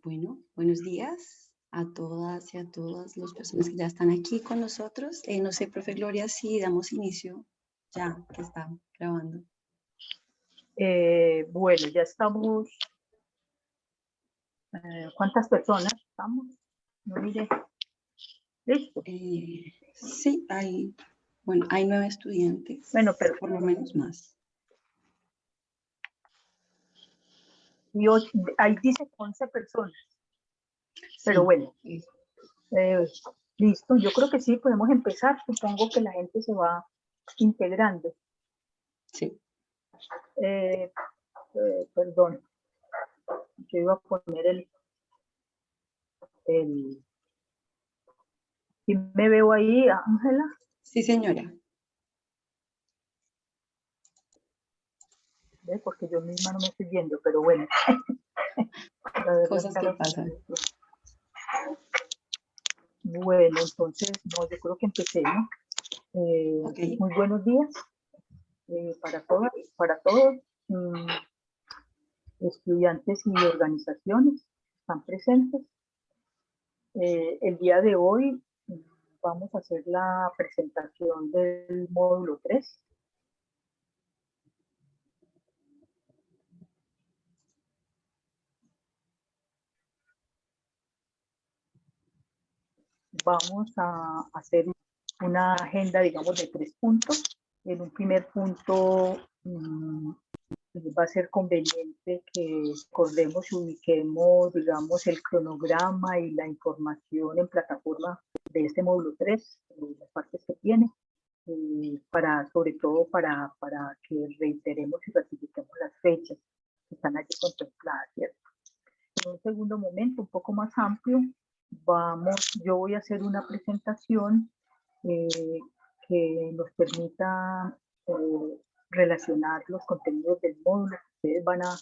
Bueno, buenos días a todas y a todas las personas que ya están aquí con nosotros. No sé, profe Gloria, si damos inicio ya que está grabando. Bueno, ya estamos. ¿Cuántas personas estamos? No mire. ¿Listo? Sí, hay 9 estudiantes. Bueno, pero por lo menos más. Y ahí dice 11 personas. Pero Sí, bueno, listo. Yo creo que sí, podemos empezar. Supongo que la gente se va integrando. sí. Perdón. Yo iba a poner ¿Sí me veo ahí, Ángela? Sí, señora. Porque yo misma no me estoy viendo, pero bueno. Cosas que pasan. Bueno, entonces, no, yo creo que empecemos. Okay. Muy buenos días para todas, para todos, estudiantes y organizaciones están presentes. El día de hoy vamos a hacer la presentación del módulo 3. Vamos a hacer una agenda, digamos, de 3 puntos. En un primer punto va a ser conveniente que recordemos y ubiquemos, digamos, el cronograma y la información en plataforma de este módulo 3, las partes que tiene, sobre todo para que reiteremos y ratifiquemos las fechas que están allí contempladas, ¿cierto? En un segundo momento, un poco más amplio, yo voy a hacer una presentación que nos permita relacionar los contenidos del módulo que ustedes van a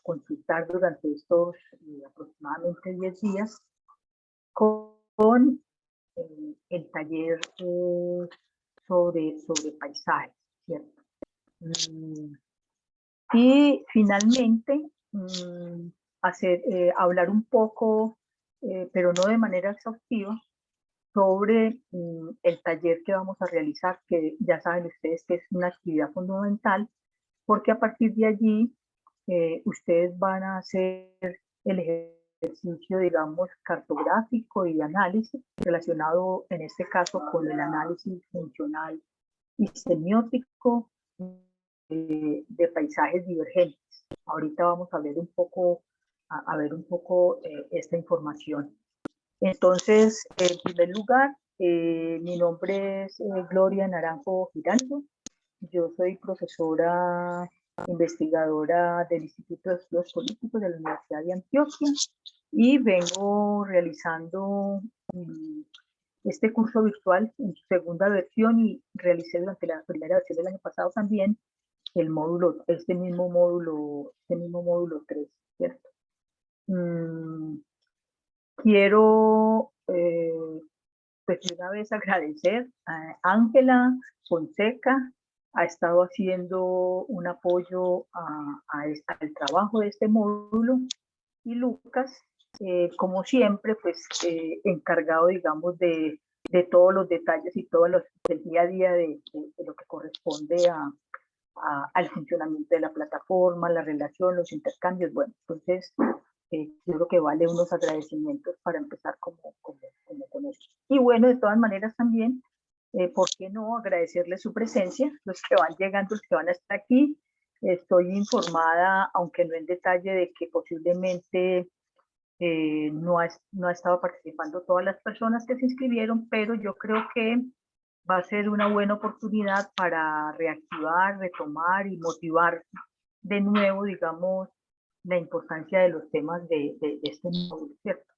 consultar durante estos aproximadamente 10 días con el taller sobre paisajes, ¿cierto? Y finalmente, hablar un poco, pero no de manera exhaustiva, sobre el taller que vamos a realizar, que ya saben ustedes que es una actividad fundamental, porque a partir de allí ustedes van a hacer el ejercicio, digamos, cartográfico y análisis relacionado en este caso con el análisis funcional y semiótico de paisajes divergentes. Ahorita vamos a ver un poco, esta información. Entonces, en primer lugar, mi nombre es Gloria Naranjo Giraldo. Yo soy profesora investigadora del Instituto de Estudios Políticos de la Universidad de Antioquia y vengo realizando este curso virtual en su segunda versión y realicé durante la primera versión del año pasado también este mismo módulo 3, ¿cierto? Quiero pues de una vez agradecer a Ángela Fonseca, ha estado haciendo un apoyo al trabajo de este módulo, y Lucas, como siempre, pues encargado, digamos, de todos los detalles y todo del día a día de lo que corresponde al funcionamiento de la plataforma, la relación, los intercambios. Bueno, entonces yo creo que vale unos agradecimientos para empezar como con esto. Y bueno, de todas maneras también, ¿por qué no agradecerles su presencia? Los que van llegando, los que van a estar aquí. Estoy informada, aunque no en detalle, de que posiblemente no ha estado participando todas las personas que se inscribieron, pero yo creo que va a ser una buena oportunidad para reactivar, retomar y motivar de nuevo, digamos, la importancia de los temas de este módulo, ¿cierto?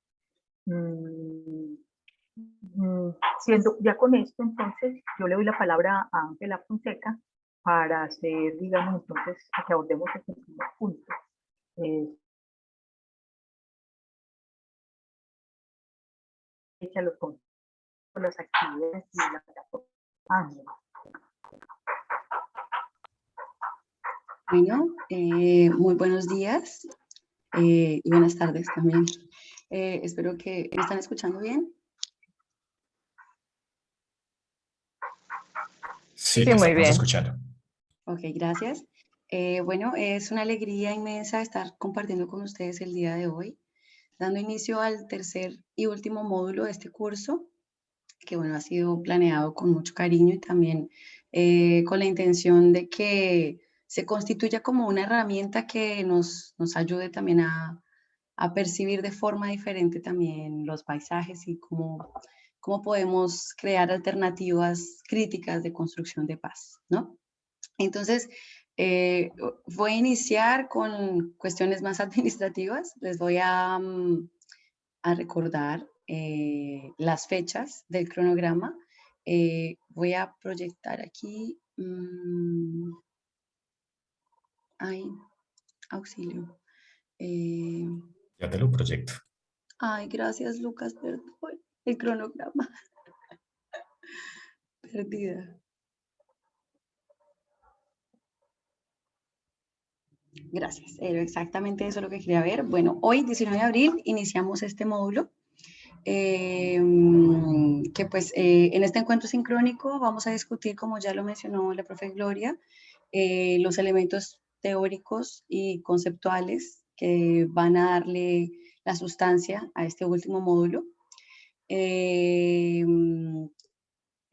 Siendo ya con esto, entonces, yo le doy la palabra a Ángela Fonseca para hacer, digamos, entonces, que abordemos este primer punto. Las actividades y la plataforma. Ángela. Bueno, muy buenos días. y buenas tardes también. Espero que me están escuchando bien. Sí, Sí, te muy estamos bien. escuchando. Ok, gracias. Bueno, es una alegría inmensa estar compartiendo con ustedes el día de hoy, dando inicio al tercer y último módulo de este curso, que bueno, ha sido planeado con mucho cariño y también con la intención de que se constituya como una herramienta que nos ayude también a percibir de forma diferente también los paisajes y cómo podemos crear alternativas críticas de construcción de paz, ¿no? Entonces, voy a iniciar con cuestiones más administrativas. Les voy a recordar las fechas del cronograma. Voy a proyectar aquí. Ay, auxilio. Ya te lo proyecto. Ay, gracias, Lucas, perdón. El cronograma. Perdida. Gracias. Exactamente eso es lo que quería ver. Bueno, hoy, 19 de abril, iniciamos este módulo. Que pues en este encuentro sincrónico vamos a discutir, como ya lo mencionó la profe Gloria, los elementos teóricos y conceptuales que van a darle la sustancia a este último módulo.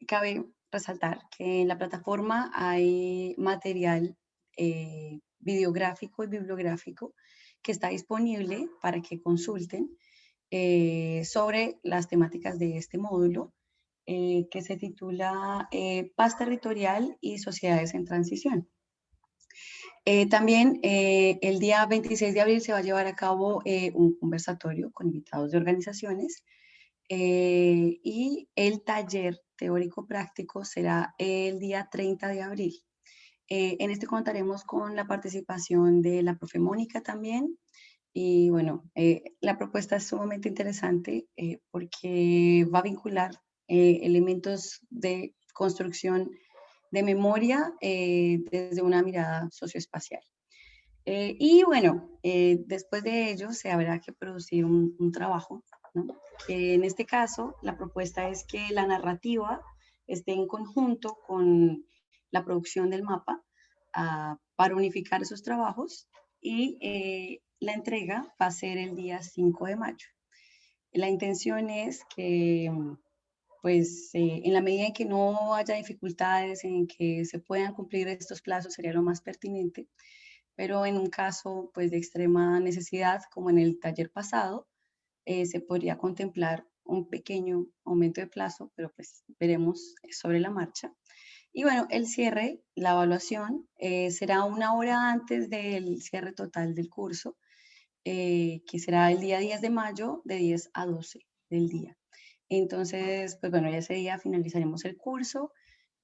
Cabe resaltar que en la plataforma hay material videográfico y bibliográfico que está disponible para que consulten sobre las temáticas de este módulo que se titula Paz Territorial y Sociedades en Transición. También el día 26 de abril se va a llevar a cabo un conversatorio con invitados de organizaciones y el taller teórico práctico será el día 30 de abril. En este contaremos con la participación de la profe Mónica también. Y bueno, la propuesta es sumamente interesante porque va a vincular elementos de construcción de memoria desde una mirada socioespacial. Y bueno, después de ello se habrá que producir un trabajo, ¿no? Que en este caso la propuesta es que la narrativa esté en conjunto con la producción del mapa para unificar esos trabajos y la entrega va a ser el día 5 de mayo. La intención es que pues en la medida en que no haya dificultades, en que se puedan cumplir estos plazos, sería lo más pertinente, pero en un caso pues de extrema necesidad, como en el taller pasado, se podría contemplar un pequeño aumento de plazo, pero pues veremos sobre la marcha. Y bueno, el cierre, la evaluación, será una hora antes del cierre total del curso, que será el día 10 de mayo de 10 a 12 del día. Entonces, pues bueno, ya ese día finalizaremos el curso.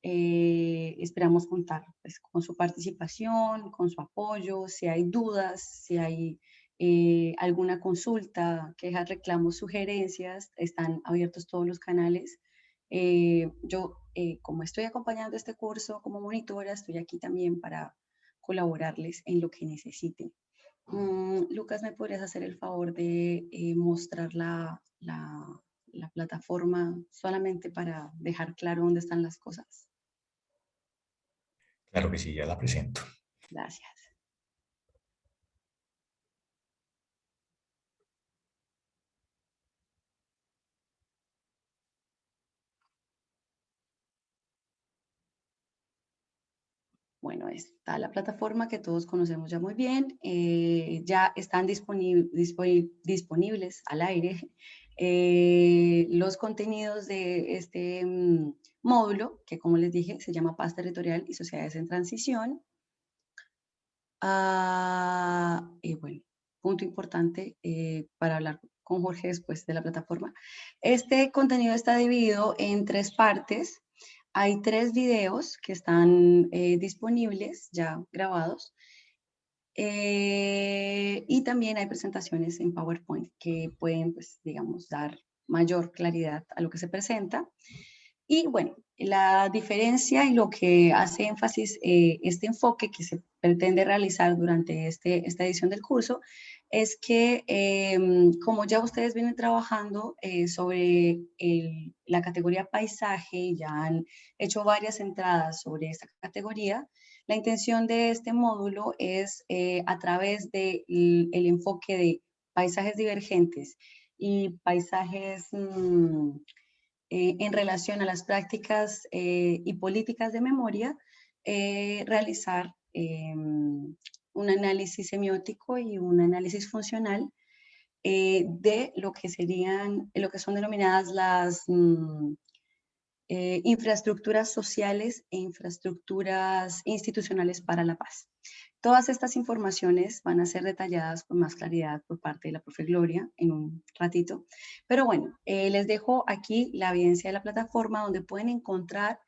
Esperamos contar pues, con su participación, con su apoyo, si hay dudas, si hay alguna consulta, quejas, reclamos, sugerencias, están abiertos todos los canales. Yo, como estoy acompañando este curso como monitora, estoy aquí también para colaborarles en lo que necesiten. Lucas, ¿me podrías hacer el favor de mostrar la plataforma solamente para dejar claro dónde están las cosas? Claro que sí, ya la presento. Gracias. Bueno, está la plataforma que todos conocemos ya muy bien. Ya están disponibles al aire los contenidos de este módulo, que como les dije, se llama Paz Territorial y Sociedades en Transición. Y bueno, punto importante para hablar con Jorge después de la plataforma. Este contenido está dividido en 3 partes. Hay 3 videos que están disponibles, ya grabados. Y también hay presentaciones en PowerPoint que pueden, pues, digamos, dar mayor claridad a lo que se presenta. Y bueno, la diferencia y lo que hace énfasis este enfoque que se pretende realizar durante esta edición del curso es que, como ya ustedes vienen trabajando sobre la categoría paisaje, ya han hecho varias entradas sobre esta categoría, la intención de este módulo es, a través del enfoque de paisajes divergentes y paisajes en relación a las prácticas y políticas de memoria, realizar un análisis semiótico y un análisis funcional de lo que son denominadas las infraestructuras sociales e infraestructuras institucionales para la paz. Todas estas informaciones van a ser detalladas con más claridad por parte de la profe Gloria en un ratito. Pero bueno, les dejo aquí la evidencia de la plataforma donde pueden encontrar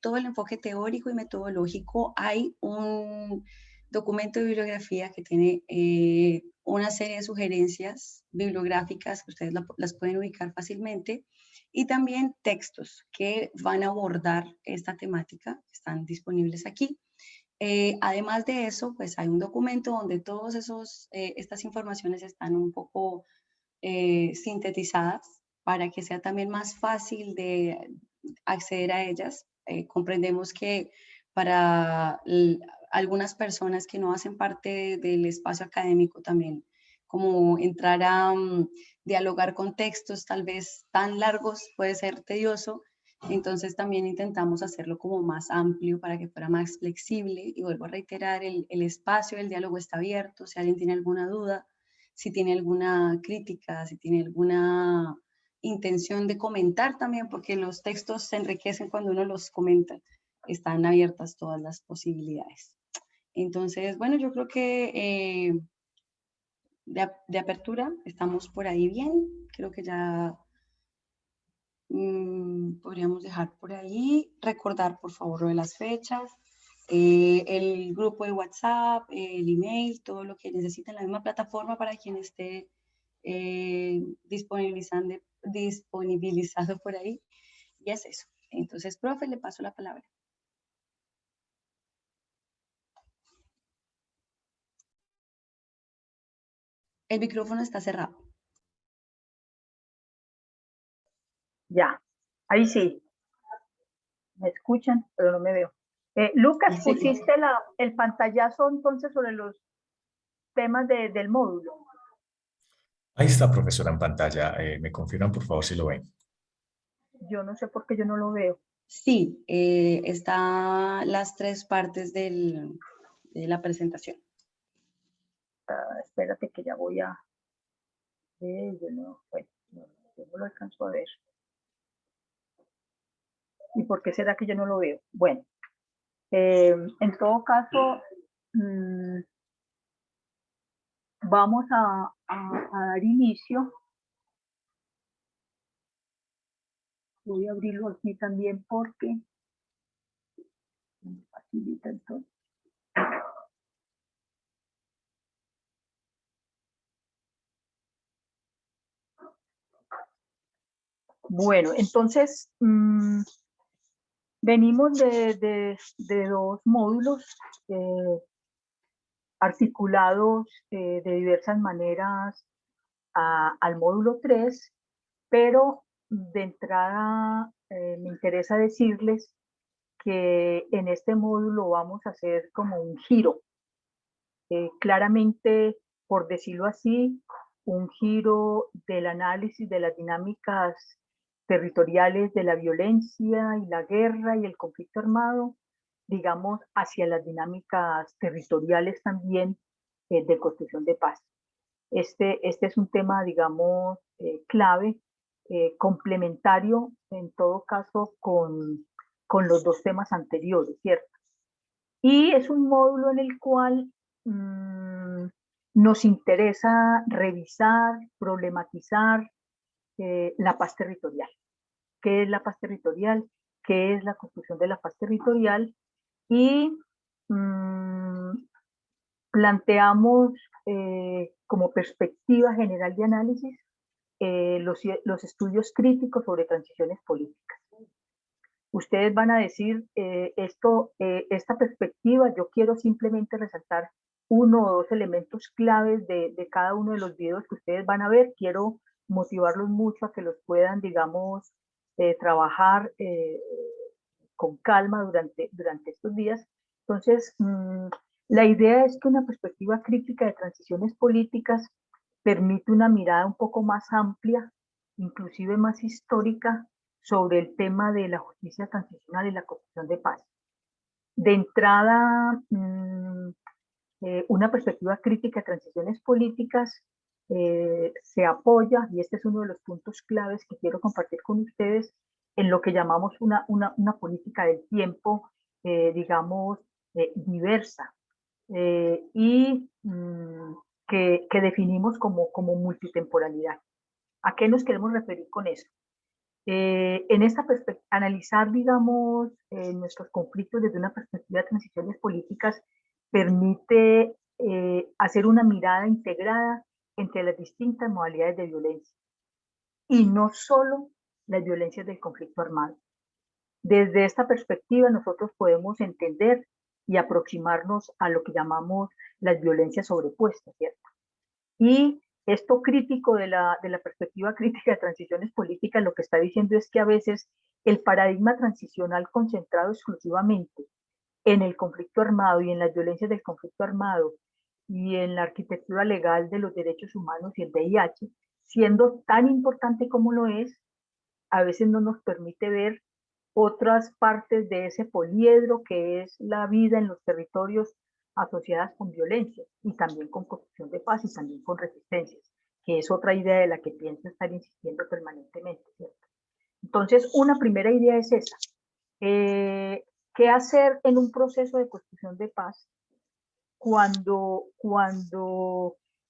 todo el enfoque teórico y metodológico. Hay un documento de bibliografía que tiene una serie de sugerencias bibliográficas que ustedes las pueden ubicar fácilmente, y también textos que van a abordar esta temática, están disponibles aquí. Además de eso, pues hay un documento donde todas estas informaciones están un poco sintetizadas para que sea también más fácil de acceder a ellas. Comprendemos que para algunas personas que no hacen parte del espacio académico también, como entrar a dialogar con textos tal vez tan largos puede ser tedioso. Entonces también intentamos hacerlo como más amplio para que fuera más flexible, y vuelvo a reiterar, el espacio del diálogo está abierto. Si alguien tiene alguna duda, si tiene alguna crítica, si tiene alguna intención de comentar también, porque los textos se enriquecen cuando uno los comenta, están abiertas todas las posibilidades. Entonces, bueno, yo creo que de apertura estamos por ahí bien. Creo que ya podríamos dejar por ahí. Recordar, por favor, lo de las fechas, el grupo de WhatsApp, el email, todo lo que necesiten, la misma plataforma para quien esté disponibilizado por ahí. Y es eso. Entonces, profe, le paso la palabra. El micrófono está cerrado. Ya, ahí sí. Me escuchan, pero no me veo. Lucas, Sí. pusiste el pantallazo entonces sobre los temas del módulo. Ahí está, profesora, en pantalla. ¿Me confirman, por favor, si lo ven? Yo no sé por qué yo no lo veo. Sí, está las tres partes de la presentación. Espérate que ya voy a... yo no lo alcanzo a ver. ¿Y por qué será que yo no lo veo? Bueno, en todo caso, vamos a dar inicio. Voy a abrirlo aquí también porque me facilita entonces. Bueno, entonces venimos de dos módulos articulados de diversas maneras al módulo 3, pero de entrada me interesa decirles que en este módulo vamos a hacer como un giro, claramente, por decirlo así, un giro del análisis de las dinámicas territoriales de la violencia y la guerra y el conflicto armado, digamos, hacia las dinámicas territoriales también de construcción de paz. Este es un tema, digamos, clave, complementario en todo caso con los dos temas anteriores, ¿cierto? Y es un módulo en el cual nos interesa revisar, problematizar la paz territorial. ¿Qué es la paz territorial? ¿Qué es la construcción de la paz territorial? Y planteamos como perspectiva general de análisis los estudios críticos sobre transiciones políticas. Ustedes van a decir, esta perspectiva, yo quiero simplemente resaltar uno o dos elementos claves de cada uno de los videos que ustedes van a ver. Quiero motivarlos mucho a que los puedan, digamos, trabajar con calma durante estos días. Entonces, la idea es que una perspectiva crítica de transiciones políticas permite una mirada un poco más amplia, inclusive más histórica, sobre el tema de la justicia transicional y la construcción de paz. De entrada, una perspectiva crítica de transiciones políticas se apoya, y este es uno de los puntos claves que quiero compartir con ustedes, en lo que llamamos una política del tiempo, digamos, diversa, y que definimos como multitemporalidad. ¿A qué nos queremos referir con eso? En esta perspectiva, analizar, digamos, nuestros conflictos desde una perspectiva de transiciones políticas permite hacer una mirada integrada entre las distintas modalidades de violencia y no solo las violencias del conflicto armado. Desde esta perspectiva nosotros podemos entender y aproximarnos a lo que llamamos las violencias sobrepuestas, ¿cierto? Y esto crítico de la perspectiva crítica de transiciones políticas lo que está diciendo es que a veces el paradigma transicional concentrado exclusivamente en el conflicto armado y en las violencias del conflicto armado y en la arquitectura legal de los derechos humanos y el VIH, siendo tan importante como lo es, a veces no nos permite ver otras partes de ese poliedro que es la vida en los territorios asociadas con violencia y también con construcción de paz y también con resistencias, que es otra idea de la que pienso estar insistiendo permanentemente, ¿cierto? Entonces, una primera idea es esa. ¿Qué hacer en un proceso de construcción de paz cuando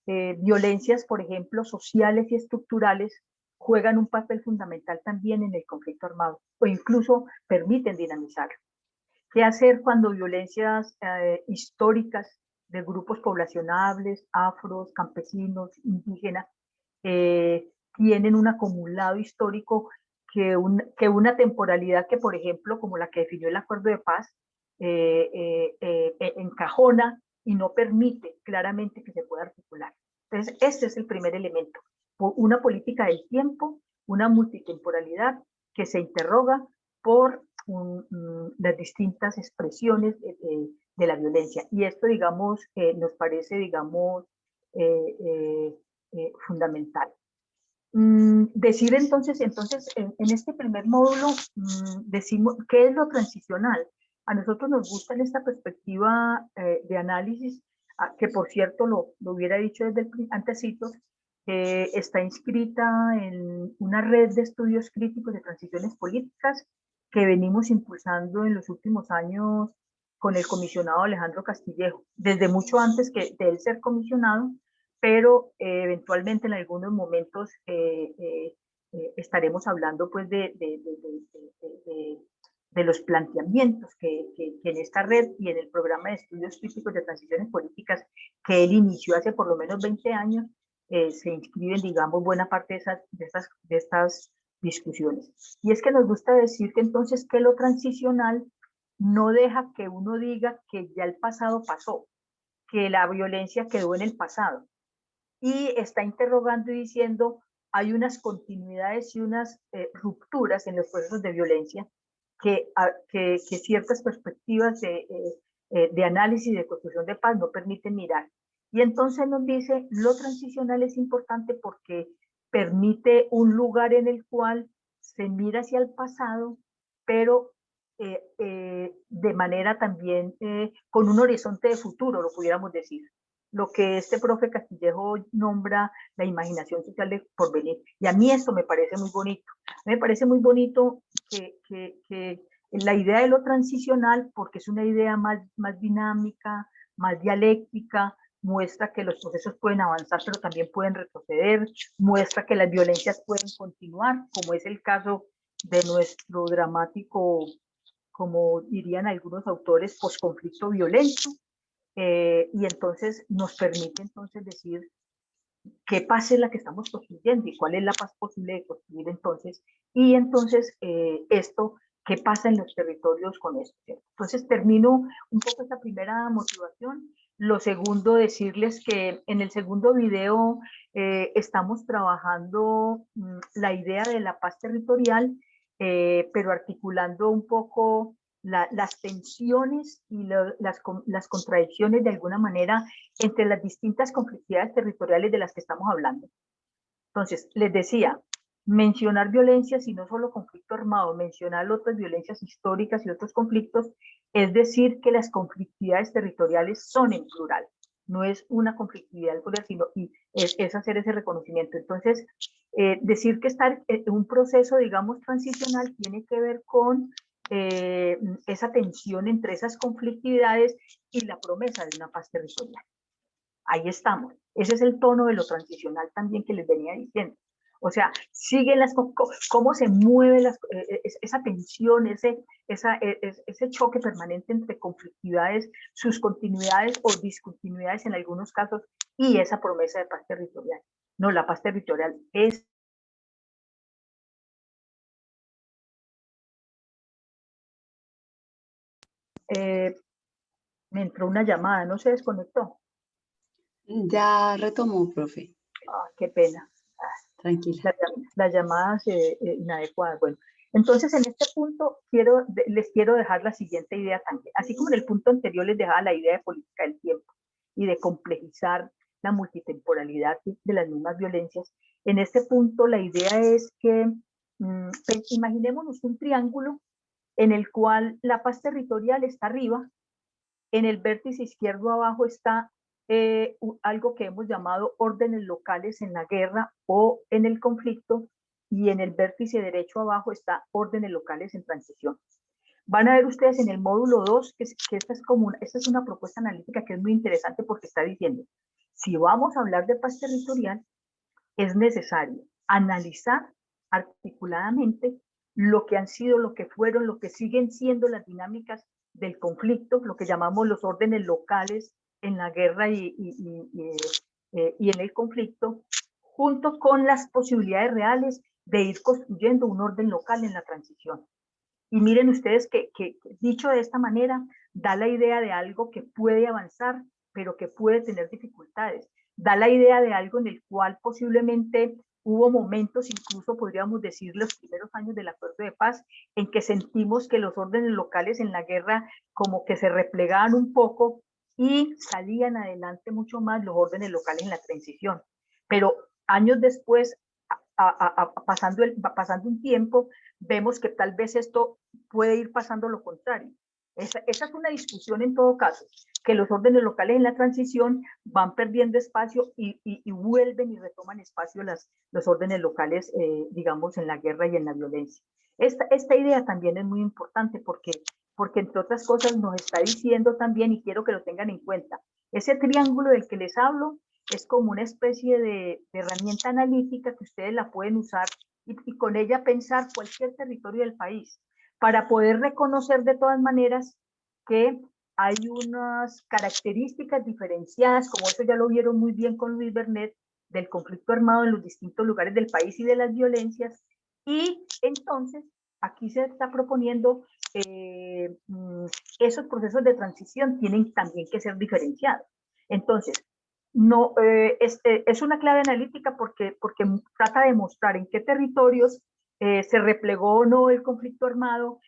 violencias, por ejemplo, sociales y estructurales juegan un papel fundamental también en el conflicto armado o incluso permiten dinamizarlo? ¿Qué hacer cuando violencias históricas de grupos poblacionales, afros, campesinos, indígenas, tienen un acumulado histórico que una temporalidad que, por ejemplo, como la que definió el Acuerdo de Paz, encajona y no permite claramente que se pueda articular? Entonces, este es el primer elemento. Una política del tiempo, una multitemporalidad que se interroga por las distintas expresiones de la violencia. Y esto, digamos, nos parece, digamos, fundamental. Decir entonces en este primer módulo, decimos, ¿qué es lo transicional? A nosotros nos gusta en esta perspectiva de análisis, que por cierto lo hubiera dicho desde el antecito, está inscrita en una red de estudios críticos de transiciones políticas que venimos impulsando en los últimos años con el comisionado Alejandro Castillejo, desde mucho antes de él ser comisionado, pero eventualmente en algunos momentos estaremos hablando pues de los planteamientos que en esta red y en el programa de estudios críticos de transiciones políticas que él inició hace por lo menos 20 años, se inscriben, digamos, buena parte de estas discusiones. Y es que nos gusta decir que entonces que lo transicional no deja que uno diga que ya el pasado pasó, que la violencia quedó en el pasado, y está interrogando y diciendo hay unas continuidades y unas rupturas en los procesos de violencia que ciertas perspectivas de análisis y de construcción de paz no permiten mirar. Y entonces nos dice, lo transicional es importante porque permite un lugar en el cual se mira hacia el pasado, pero de manera también con un horizonte de futuro, lo pudiéramos decir. Lo que este profe Castillejo nombra la imaginación social de porvenir. Y a mí esto me parece muy bonito. Me parece muy bonito que la idea de lo transicional, porque es una idea más dinámica, más dialéctica, muestra que los procesos pueden avanzar, pero también pueden retroceder, muestra que las violencias pueden continuar, como es el caso de nuestro dramático, como dirían algunos autores, posconflicto violento, y entonces nos permite entonces decir qué paz es la que estamos construyendo y cuál es la paz posible de construir entonces, y entonces esto ¿Qué pasa en los territorios con esto? ¿Cierto? Entonces termino un poco esta primera motivación. Lo segundo, decirles que en el segundo video estamos trabajando la idea de la paz territorial, pero articulando un poco las tensiones y las contradicciones de alguna manera entre las distintas conflictividades territoriales de las que estamos hablando. Entonces, les decía, mencionar violencias y no solo conflicto armado, mencionar otras violencias históricas y otros conflictos, es decir que las conflictividades territoriales son en plural, no es una conflictividad plural, sino y es hacer ese reconocimiento. Entonces, decir que estar en un proceso, digamos, transicional tiene que ver con esa tensión entre esas conflictividades y la promesa de una paz territorial. Ahí estamos. Ese es el tono de lo transicional también que les venía diciendo. O sea, siguen cómo se mueve esa tensión, ese choque permanente entre conflictividades, sus continuidades o discontinuidades en algunos casos, y esa promesa de paz territorial. No, la paz territorial es... me entró una llamada, ¿no se desconectó? Ya retomó, profe. Ah, qué pena. Tranquila. Las llamadas inadecuadas. Bueno, entonces en este punto les quiero dejar la siguiente idea también. Así como en el punto anterior les dejaba la idea de política del tiempo y de complejizar la multitemporalidad de las mismas violencias, en este punto la idea es que imaginémonos un triángulo en el cual la paz territorial está arriba, en el vértice izquierdo abajo está algo que hemos llamado órdenes locales en la guerra o en el conflicto, y en el vértice derecho abajo está órdenes locales en transición. Van a ver ustedes en el módulo 2 que esta es una propuesta analítica que es muy interesante porque está diciendo, si vamos a hablar de paz territorial, es necesario analizar articuladamente lo que han sido, lo que fueron, lo que siguen siendo las dinámicas del conflicto, lo que llamamos los órdenes locales en la guerra y en el conflicto, junto con las posibilidades reales de ir construyendo un orden local en la transición. Y miren ustedes que dicho de esta manera, da la idea de algo que puede avanzar, pero que puede tener dificultades. Da la idea de algo en el cual posiblemente hubo momentos, incluso podríamos decir los primeros años del acuerdo de paz, en que sentimos que los órdenes locales en la guerra como que se replegaban un poco y salían adelante mucho más los órdenes locales en la transición. Pero años después, pasando un tiempo, vemos que tal vez esto puede ir pasando lo contrario. Esa es una discusión en todo caso, que los órdenes locales en la transición van perdiendo espacio y vuelven y retoman espacio los órdenes locales, digamos, en la guerra y en la violencia. Esta idea también es muy importante porque entre otras cosas nos está diciendo también, y quiero que lo tengan en cuenta, ese triángulo del que les hablo es como una especie de herramienta analítica que ustedes la pueden usar y con ella pensar cualquier territorio del país, para poder reconocer de todas maneras que hay unas características diferenciadas, como eso ya lo vieron muy bien con Luis Bernet, del conflicto armado en los distintos lugares del país y de las violencias, y entonces aquí se está proponiendo esos procesos de transición tienen también que ser diferenciados. Entonces, no, es una clave analítica porque trata de mostrar en qué territorios se replegó o no el conflicto armado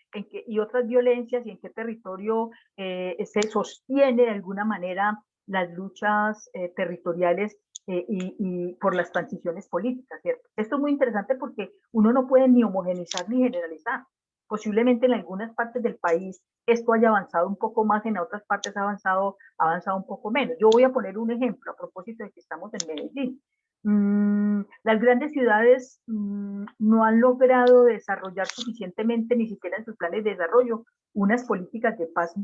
y otras violencias, y en qué territorio se sostiene de alguna manera las luchas territoriales y por las transiciones políticas, ¿cierto? Esto es muy interesante porque uno no puede ni homogeneizar ni generalizar. Posiblemente en algunas partes del país esto haya avanzado un poco más, en otras partes ha avanzado un poco menos. Yo voy a poner un ejemplo a propósito de que estamos en Medellín. Las grandes ciudades no han logrado desarrollar suficientemente, ni siquiera en sus planes de desarrollo, unas políticas de paz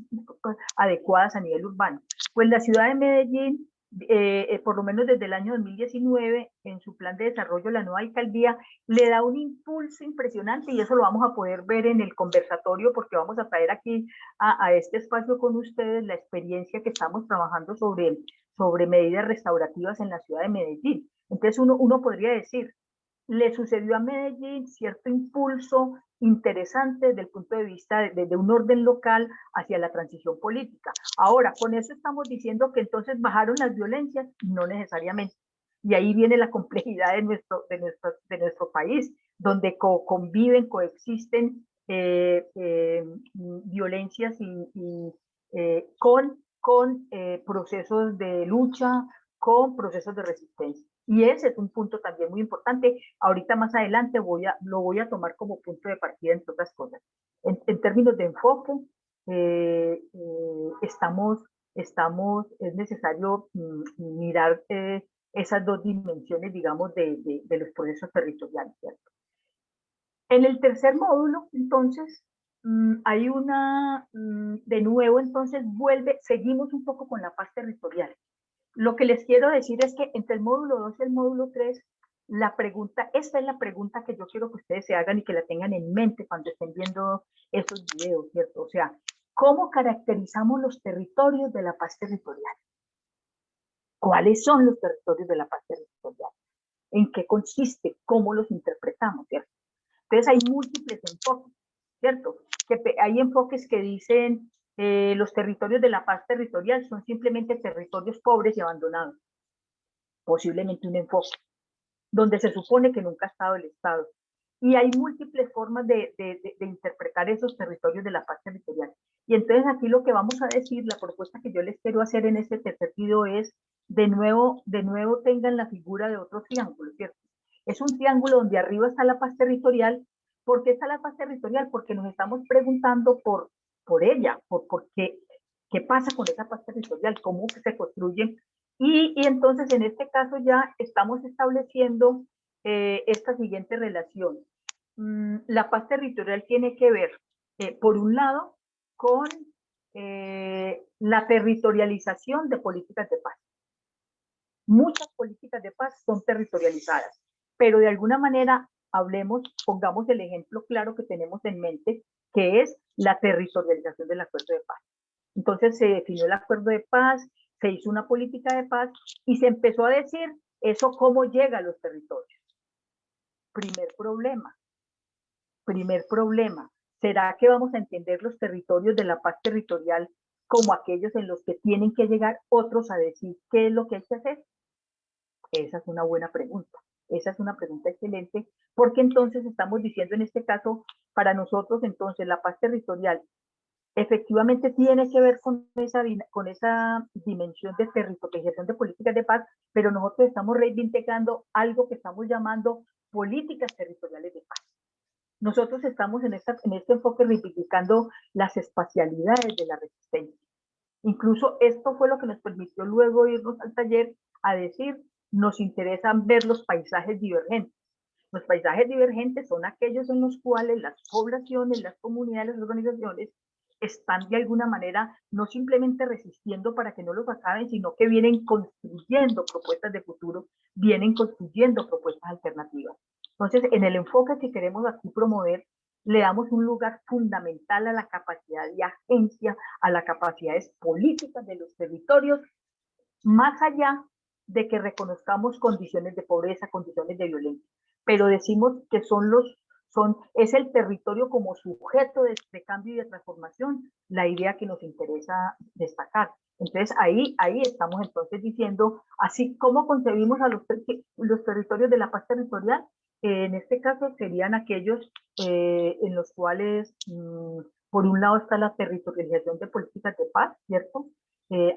adecuadas a nivel urbano. Pues la ciudad de Medellín, por lo menos desde el año 2019, en su plan de desarrollo, la nueva alcaldía le da un impulso impresionante, y eso lo vamos a poder ver en el conversatorio, porque vamos a traer aquí a este espacio con ustedes la experiencia que estamos trabajando sobre medidas restaurativas en la ciudad de Medellín. Entonces uno podría decir, le sucedió a Medellín cierto impulso interesante desde el punto de vista de un orden local hacia la transición política. Ahora, con eso estamos diciendo que entonces bajaron las violencias, no necesariamente. Y ahí viene la complejidad de nuestro país, donde conviven, coexisten violencias con procesos de lucha, con procesos de resistencia. Y ese es un punto también muy importante. Ahorita más adelante lo voy a tomar como punto de partida, entre otras cosas. En términos de enfoque, es necesario mirar esas dos dimensiones, digamos, de los procesos territoriales, ¿cierto? En el tercer módulo, entonces, hay de nuevo, entonces seguimos un poco con la paz territorial. Lo que les quiero decir es que entre el módulo 2 y el módulo 3, esta es la pregunta que yo quiero que ustedes se hagan y que la tengan en mente cuando estén viendo esos videos, ¿cierto? O sea, ¿cómo caracterizamos los territorios de la paz territorial? ¿Cuáles son los territorios de la paz territorial? ¿En qué consiste? ¿Cómo los interpretamos, cierto? Entonces hay múltiples enfoques, ¿cierto? Hay enfoques que dicen los territorios de la paz territorial son simplemente territorios pobres y abandonados. Posiblemente un enfoque, donde se supone que nunca ha estado el Estado. Y hay múltiples formas de interpretar esos territorios de la paz territorial. Y entonces aquí lo que vamos a decir, la propuesta que yo les quiero hacer en este tercer video es, de nuevo tengan la figura de otro triángulo, ¿cierto? Es un triángulo donde arriba está la paz territorial. ¿Por qué está la paz territorial? Porque nos estamos preguntando por ella, por qué pasa con esa paz territorial, cómo se construye. Y entonces en este caso ya estamos estableciendo esta siguiente relación. La paz territorial tiene que ver, por un lado, con la territorialización de políticas de paz. Muchas políticas de paz son territorializadas, pero de alguna manera pongamos el ejemplo claro que tenemos en mente, que es la territorialización del acuerdo de paz. Entonces se definió el acuerdo de paz, se hizo una política de paz y se empezó a decir eso cómo llega a los territorios. Primer problema. ¿Será que vamos a entender los territorios de la paz territorial como aquellos en los que tienen que llegar otros a decir qué es lo que hay que hacer? Esa es una buena pregunta. Esa es una pregunta excelente, porque entonces estamos diciendo en este caso, para nosotros entonces la paz territorial efectivamente tiene que ver con esa dimensión de territorialización de políticas de paz, pero nosotros estamos reivindicando algo que estamos llamando políticas territoriales de paz. Nosotros estamos en este enfoque reivindicando las espacialidades de la resistencia. Incluso esto fue lo que nos permitió luego irnos al taller a decir, nos interesan ver los paisajes divergentes. Los paisajes divergentes son aquellos en los cuales las poblaciones, las comunidades, las organizaciones están de alguna manera no simplemente resistiendo para que no los acaben, sino que vienen construyendo propuestas de futuro, vienen construyendo propuestas alternativas. Entonces, en el enfoque que queremos aquí promover, le damos un lugar fundamental a la capacidad de agencia, a las capacidades políticas de los territorios, más allá de que reconozcamos condiciones de pobreza, condiciones de violencia, pero decimos que es el territorio como sujeto de cambio y de transformación, la idea que nos interesa destacar. Entonces ahí estamos entonces diciendo, así como concebimos a los territorios de la paz territorial, en este caso serían aquellos en los cuales, por un lado está la territorialización de políticas de paz, ¿cierto?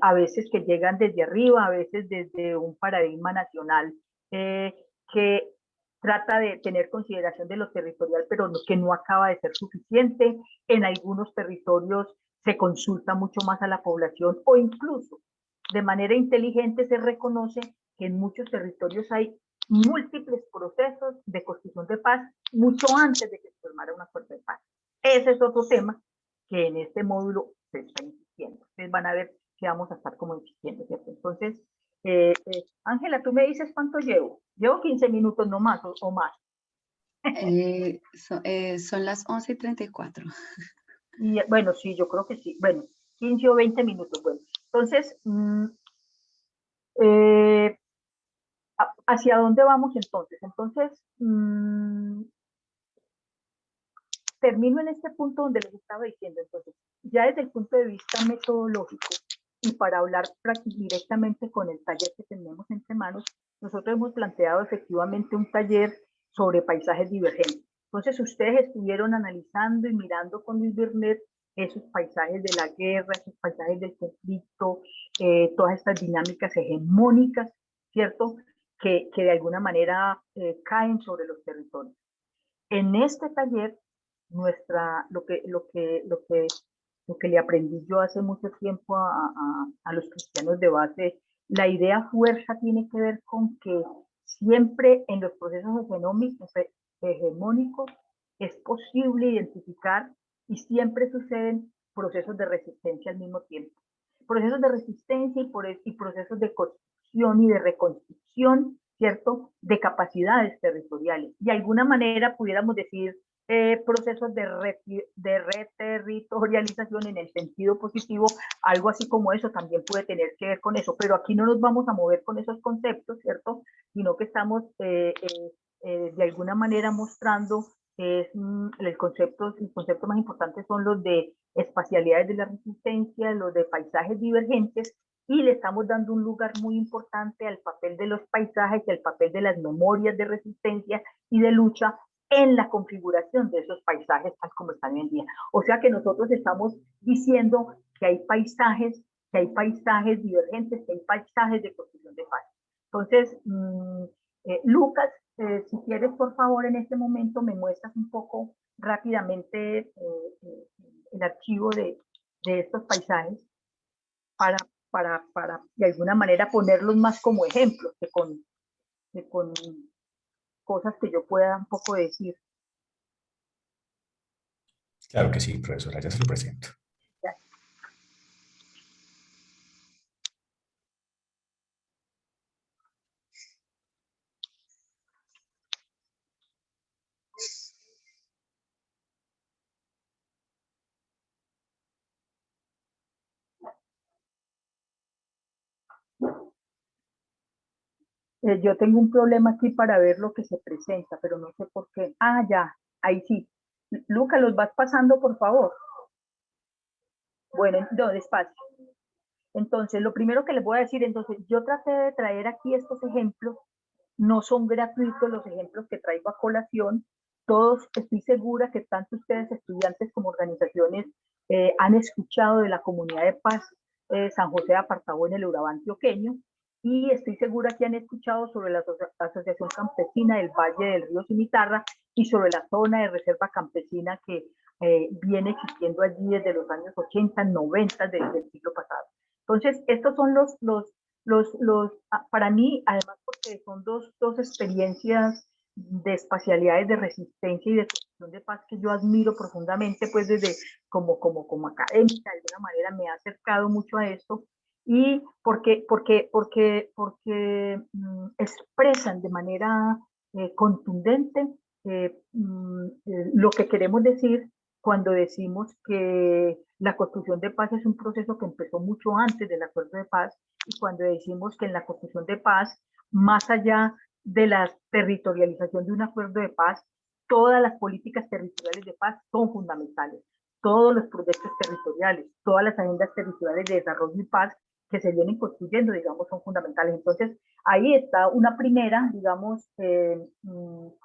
A veces que llegan desde arriba, a veces desde un paradigma nacional que trata de tener consideración de lo territorial, pero que no acaba de ser suficiente. En algunos territorios se consulta mucho más a la población o incluso de manera inteligente se reconoce que en muchos territorios hay múltiples procesos de construcción de paz mucho antes de que se formara un acuerdo de paz. Ese es otro tema que en este módulo se está insistiendo. Ustedes van a ver que vamos a estar como insistiendo, ¿cierto? Entonces, Ángela, tú me dices cuánto llevo. Llevo 15 minutos no más o más. Son las 11:34. Y bueno, sí, yo creo que sí. Bueno, 15 o 20 minutos. Bueno, entonces, ¿Hacia dónde vamos entonces? Entonces, termino en este punto donde les estaba diciendo. Entonces, ya desde el punto de vista metodológico y para hablar directamente con el taller que tenemos entre manos, nosotros hemos planteado efectivamente un taller sobre paisajes divergentes. Entonces, ustedes estuvieron analizando y mirando con Luis Bernet esos paisajes de la guerra, esos paisajes del conflicto, todas estas dinámicas hegemónicas, ¿cierto? Que de alguna manera caen sobre los territorios. En este taller, lo que le aprendí yo hace mucho tiempo a los cristianos de base, la idea fuerza tiene que ver con que siempre en los procesos hegemónicos es posible identificar y siempre suceden procesos de resistencia al mismo tiempo. Procesos de resistencia y procesos de construcción y de reconstrucción, ¿cierto?, de capacidades territoriales. De alguna manera pudiéramos decir procesos de reterritorialización en el sentido positivo, algo así como eso también puede tener que ver con eso, pero aquí no nos vamos a mover con esos conceptos, ¿cierto?, sino que estamos de alguna manera mostrando los conceptos más importantes son los de espacialidades de la resistencia, los de paisajes divergentes, y le estamos dando un lugar muy importante al papel de los paisajes y al papel de las memorias de resistencia y de lucha en la configuración de esos paisajes tal como están hoy en día. O sea que nosotros estamos diciendo que hay paisajes divergentes, que hay paisajes de construcción de paz. Entonces, Lucas, si quieres, por favor, en este momento me muestras un poco rápidamente el archivo de estos paisajes para de alguna manera ponerlos más como ejemplos que con cosas que yo pueda un poco decir. Claro que sí, profesora, ya se lo presento. Yo tengo un problema aquí para ver lo que se presenta, pero no sé por qué. Ah, ya, ahí sí. Luca, ¿los vas pasando, por favor? Bueno, no, despacio. Entonces, lo primero que les voy a decir, entonces, yo traté de traer aquí estos ejemplos, no son gratuitos los ejemplos que traigo a colación, todos estoy segura que tanto ustedes, estudiantes como organizaciones, han escuchado de la comunidad de paz San José de Apartagó en el Urabá antioqueño, y estoy segura que han escuchado sobre la Asociación Campesina del Valle del Río Cimitarra y sobre la zona de reserva campesina que viene existiendo allí desde los años 80, 90 del siglo pasado. Entonces, estos son para mí, además porque son dos experiencias de espacialidades de resistencia y de construcción de paz que yo admiro profundamente, pues desde como académica, de alguna manera me ha acercado mucho a esto, y porque expresan de manera contundente lo que queremos decir cuando decimos que la construcción de paz es un proceso que empezó mucho antes del acuerdo de paz, y cuando decimos que en la construcción de paz, más allá de la territorialización de un acuerdo de paz, todas las políticas territoriales de paz son fundamentales. Todos los proyectos territoriales, todas las agendas territoriales de desarrollo y paz que se vienen construyendo, digamos, son fundamentales. Entonces, ahí está una primera, digamos, yo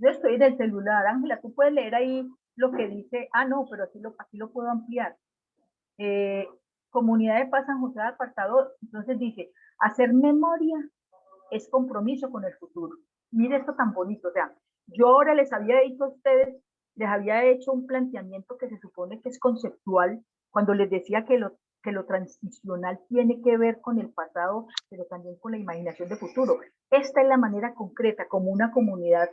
estoy en el celular, Ángela, tú puedes leer ahí lo que dice, no, pero aquí lo puedo ampliar. Comunidad de Paz San José de Apartado, entonces dice, hacer memoria es compromiso con el futuro. Mire esto tan bonito, o sea, yo ahora les había dicho a ustedes, les había hecho un planteamiento que se supone que es conceptual, cuando les decía que lo transicional tiene que ver con el pasado, pero también con la imaginación de futuro. Esta es la manera concreta como una comunidad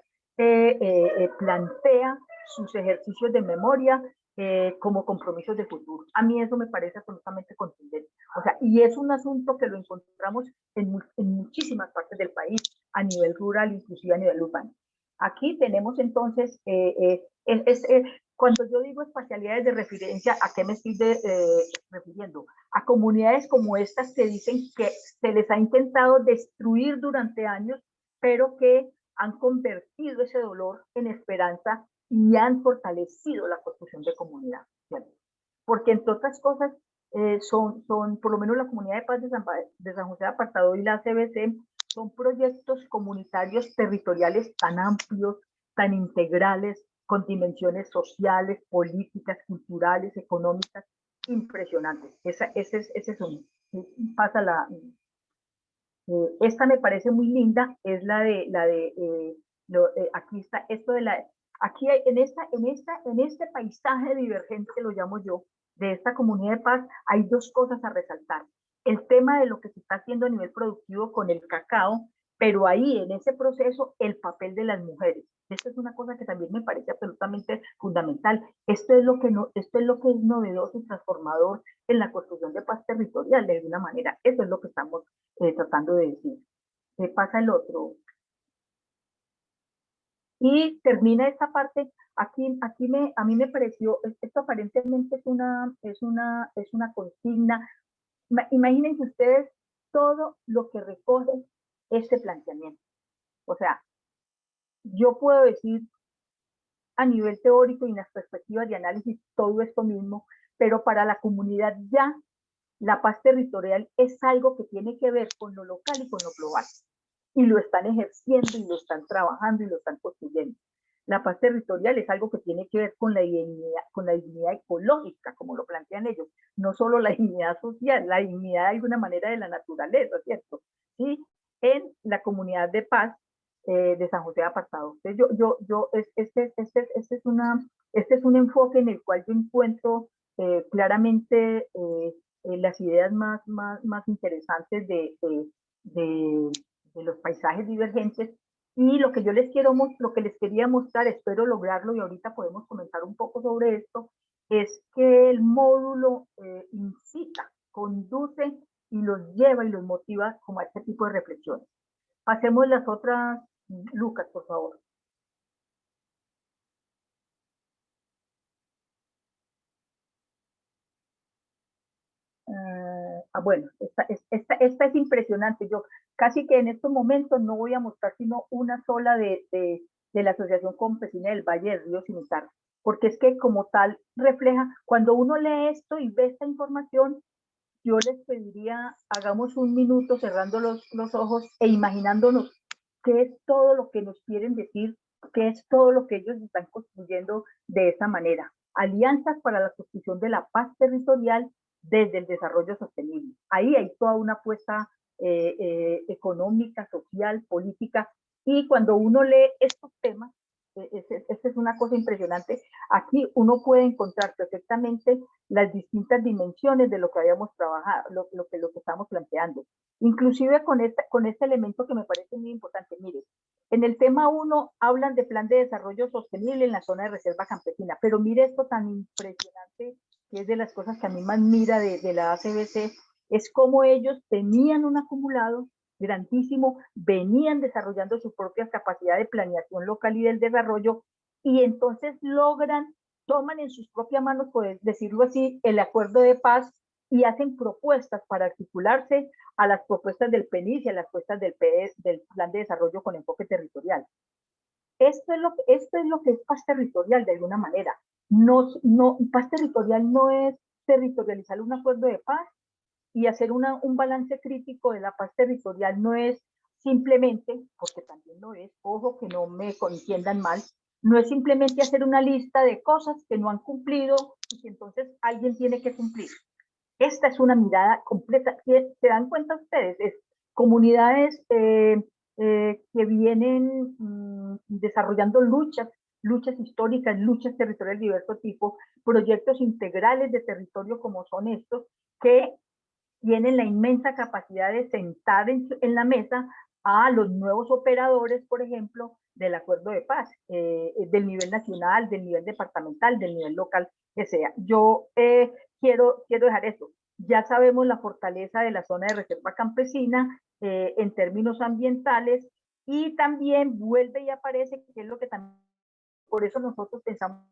plantea sus ejercicios de memoria como compromisos de futuro. A mí eso me parece absolutamente contundente. O sea, y es un asunto que lo encontramos en muchísimas partes del país, a nivel rural, inclusive a nivel urbano. Aquí tenemos entonces, Cuando yo digo espacialidades de referencia, ¿a qué me estoy refiriendo? A comunidades como estas que dicen que se les ha intentado destruir durante años, pero que han convertido ese dolor en esperanza y han fortalecido la construcción de comunidad, ¿cierto? Porque entre otras cosas, son, por lo menos la Comunidad de Paz de San José de Apartadó y la CBC, son proyectos comunitarios territoriales tan amplios, tan integrales, con dimensiones sociales, políticas, culturales, económicas, impresionantes. Ese es un. Pasa la. Esta me parece muy linda, es aquí está esto de la. Aquí en este paisaje divergente que lo llamo yo, de esta comunidad de paz, hay dos cosas a resaltar. El tema de lo que se está haciendo a nivel productivo con el cacao, pero ahí en ese proceso el papel de las mujeres. Esto es una cosa que también me parece absolutamente fundamental. Esto es lo que es novedoso y transformador en la construcción de paz territorial, de alguna manera. Eso es lo que estamos tratando de decir. Pasa el otro. Y termina esta parte. A mí me pareció, esto aparentemente es una consigna. Imagínense ustedes todo lo que recoge este planteamiento. O sea, yo puedo decir a nivel teórico y en las perspectivas de análisis todo esto mismo, pero para la comunidad ya la paz territorial es algo que tiene que ver con lo local y con lo global. Y lo están ejerciendo y lo están trabajando y lo están construyendo. La paz territorial es algo que tiene que ver con la dignidad ecológica, como lo plantean ellos, no solo la dignidad social, la dignidad de alguna manera de la naturaleza, ¿cierto? Sí, en la comunidad de paz de San José de Apartado. Entonces, este es un enfoque en el cual yo encuentro claramente las ideas más interesantes de los paisajes divergentes. Y lo que yo lo que les quería mostrar, espero lograrlo y ahorita podemos comentar un poco sobre esto, es que el módulo incita, conduce y los lleva y los motiva como a este tipo de reflexiones. Pasemos las otras, Lucas, por favor. Bueno, esta es impresionante. Yo casi que en estos momentos no voy a mostrar sino una sola de la Asociación Campesina del Valle del Río Cimitarra, porque es que como tal refleja, cuando uno lee esto y ve esta información, yo les pediría, hagamos un minuto cerrando los ojos e imaginándonos qué es todo lo que nos quieren decir, qué es todo lo que ellos están construyendo de esa manera. Alianzas para la construcción de la paz territorial desde el desarrollo sostenible. Ahí hay toda una apuesta económica, social, política, y cuando uno lee estos temas, esta es una cosa impresionante, aquí uno puede encontrar perfectamente las distintas dimensiones de lo que habíamos trabajado, lo que estamos planteando. Inclusive con este elemento que me parece muy importante, mire, en el tema 1 hablan de plan de desarrollo sostenible en la zona de reserva campesina, pero mire esto tan impresionante, que es de las cosas que a mí más mira de la ACBC, es cómo ellos tenían un acumulado grandísimo, venían desarrollando su propia capacidad de planeación local y del desarrollo, y entonces toman en sus propias manos, por decirlo así, el acuerdo de paz y hacen propuestas para articularse a las propuestas del PENIS y a las propuestas del Plan de Desarrollo con Enfoque Territorial. Esto es lo que es paz territorial de alguna manera. Paz territorial no es territorializar un acuerdo de paz y hacer un balance crítico de la paz territorial, no es simplemente, porque también lo es, ojo que no me entiendan mal, no es simplemente hacer una lista de cosas que no han cumplido y que entonces alguien tiene que cumplir. Esta es una mirada completa. ¿Se dan cuenta ustedes? Es comunidades que vienen desarrollando luchas históricas, luchas territoriales de diverso tipo, proyectos integrales de territorio como son estos, que tienen la inmensa capacidad de sentar en la mesa a los nuevos operadores, por ejemplo, del acuerdo de paz, del nivel nacional, del nivel departamental, del nivel local, que sea. Yo quiero dejar eso. Ya sabemos la fortaleza de la zona de reserva campesina en términos ambientales, y también vuelve y aparece, que es lo que también, por eso nosotros pensamos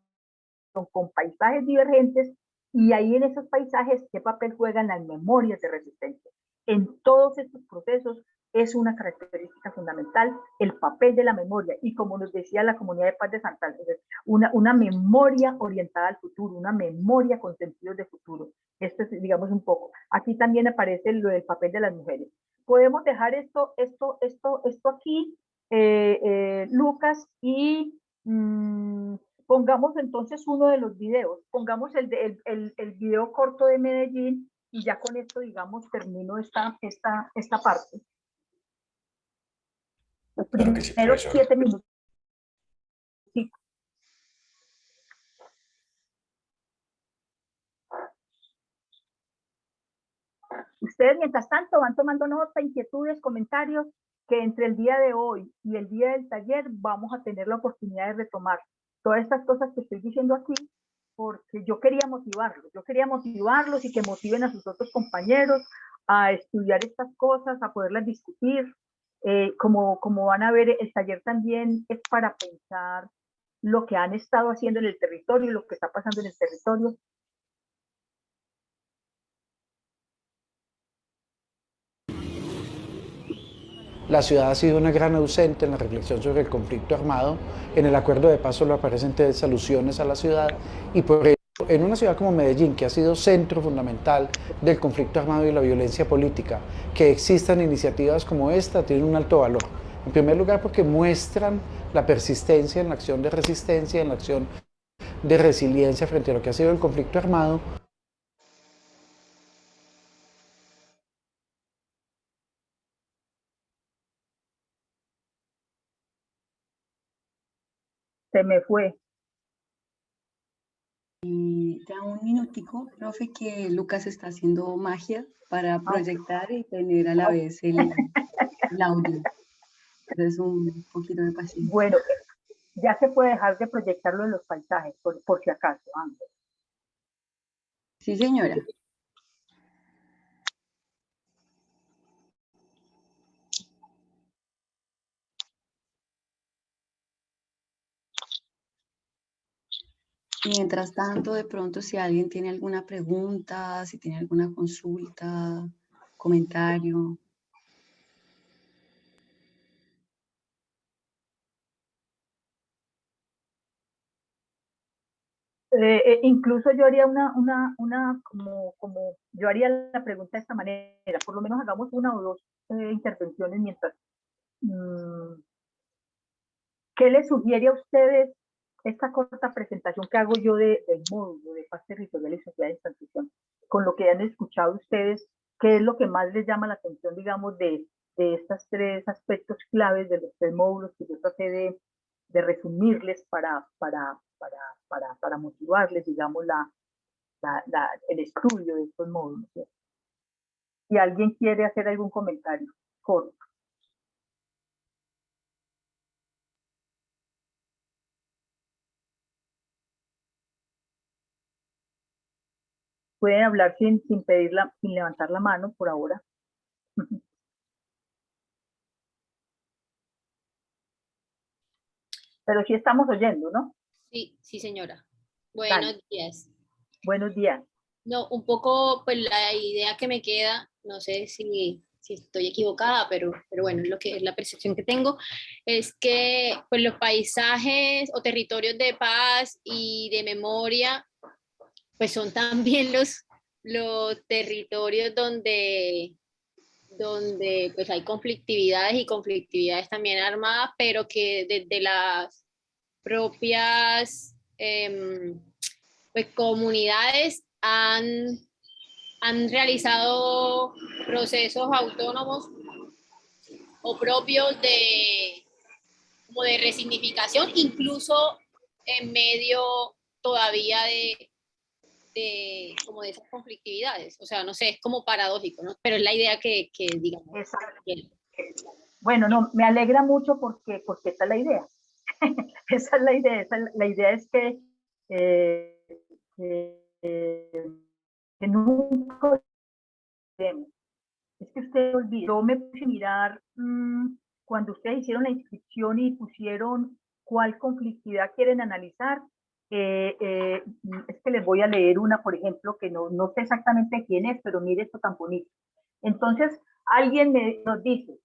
con paisajes divergentes, y ahí en esos paisajes, ¿qué papel juegan las memorias de resistencia? En todos estos procesos es una característica fundamental el papel de la memoria, y como nos decía la Comunidad de Paz de Santander, una memoria orientada al futuro, una memoria con sentidos de futuro. Esto es, digamos, un poco. Aquí también aparece lo del papel de las mujeres. Podemos dejar esto aquí, Lucas, y pongamos entonces uno de los videos, pongamos el video corto de Medellín, y ya con esto, digamos, termino esta parte. Los Claro que sí, primeros profesora. 7 minutos. Sí. Ustedes, mientras tanto, van tomando nota, inquietudes, comentarios, que entre el día de hoy y el día del taller vamos a tener la oportunidad de retomar todas estas cosas que estoy diciendo aquí, porque yo quería motivarlos y que motiven a sus otros compañeros a estudiar estas cosas, a poderlas discutir. Como van a ver, el taller también es para pensar lo que han estado haciendo en el territorio, lo que está pasando en el territorio. La ciudad ha sido una gran ausente en la reflexión sobre el conflicto armado. En el acuerdo de paz solo aparecen 3 alusiones a la ciudad, y por ello, en una ciudad como Medellín, que ha sido centro fundamental del conflicto armado y la violencia política, que existan iniciativas como esta tiene un alto valor. En primer lugar, porque muestran la persistencia en la acción de resistencia, en la acción de resiliencia frente a lo que ha sido el conflicto armado. Se me fue. Da un minutico, profe, que Lucas está haciendo magia para proyectar y tener a la vez el audio. Entonces, un poquito de paciencia. Bueno, ya se puede dejar de proyectarlo en los paisajes, por si acaso, antes. Sí, señora. Mientras tanto, de pronto, si alguien tiene alguna pregunta, si tiene alguna consulta, comentario. Incluso yo haría como yo haría la pregunta de esta manera, por lo menos hagamos una o dos intervenciones mientras. ¿Qué les sugiere a ustedes esta corta presentación que hago yo del módulo de paz territorial y sociedad de transición? Con lo que han escuchado ustedes, ¿qué es lo que más les llama la atención, digamos, de estos 3 aspectos claves de los 3 módulos que yo traté de resumirles para motivarles, digamos, el estudio de estos módulos? ¿Sí? Si alguien quiere hacer algún comentario corto. Pueden hablar sin levantar la mano por ahora. Pero sí estamos oyendo, ¿no? Sí, sí, señora. Buenos días. Buenos días. No, un poco, pues la idea que me queda, no sé si estoy equivocada, pero bueno, lo que es la percepción que tengo, es que pues los paisajes o territorios de paz y de memoria, pues son también los territorios donde pues hay conflictividades también armadas, pero que desde las propias pues, comunidades han realizado procesos autónomos o propios como de resignificación, incluso en medio todavía como de esas conflictividades. O sea, no sé, es como paradójico, ¿no? Pero es la idea que digamos. Exacto. Bueno, no, me alegra mucho porque esa es la idea. Esa es la idea. La idea es que nunca olvidemos. Es que usted olvidó, me puse a mirar cuando ustedes hicieron la inscripción y pusieron cuál conflictividad quieren analizar. es que les voy a leer una, por ejemplo, que no sé exactamente quién es, pero mire esto tan bonito. Entonces, alguien nos dice,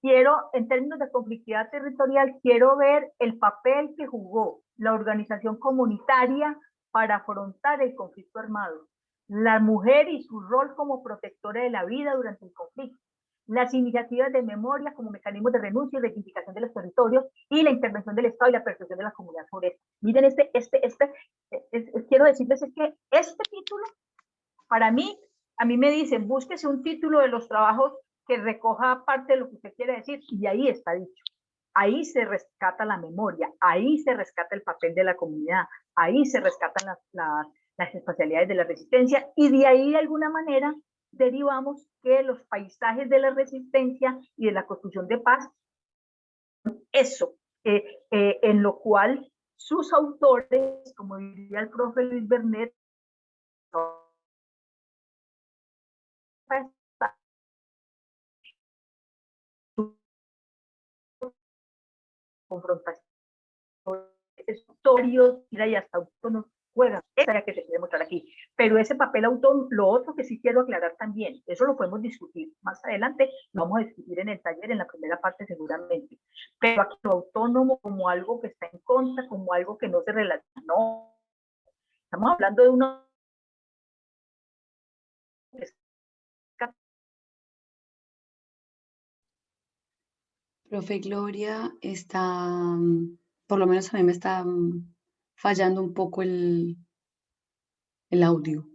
quiero, en términos de conflictividad territorial, quiero ver el papel que jugó la organización comunitaria para afrontar el conflicto armado, la mujer y su rol como protectora de la vida durante el conflicto, las iniciativas de memoria como mecanismos de renuncia y reivindicación de los territorios y la intervención del Estado y la percepción de la comunidad sobre esto. Miren, quiero decirles que este título, para mí, a mí me dicen, búsquese un título de los trabajos que recoja parte de lo que usted quiere decir, y ahí está dicho. Ahí se rescata la memoria, ahí se rescata el papel de la comunidad, ahí se rescatan las espacialidades de la resistencia, y de ahí de alguna manera derivamos que los paisajes de la resistencia y de la construcción de paz, eso, en lo cual sus autores, como diría el profe Luis Bernet, confrontación, historios, y hasta autónomos juegan, esa es la que se quiere mostrar aquí, pero ese papel autónomo, lo otro que sí quiero aclarar también, eso lo podemos discutir más adelante, lo vamos a discutir en el taller, en la primera parte seguramente, pero aquí lo autónomo como algo que está en contra, como algo que no se relaciona, no, estamos hablando de uno Profe Gloria, está, por lo menos a mí me está fallando un poco el audio.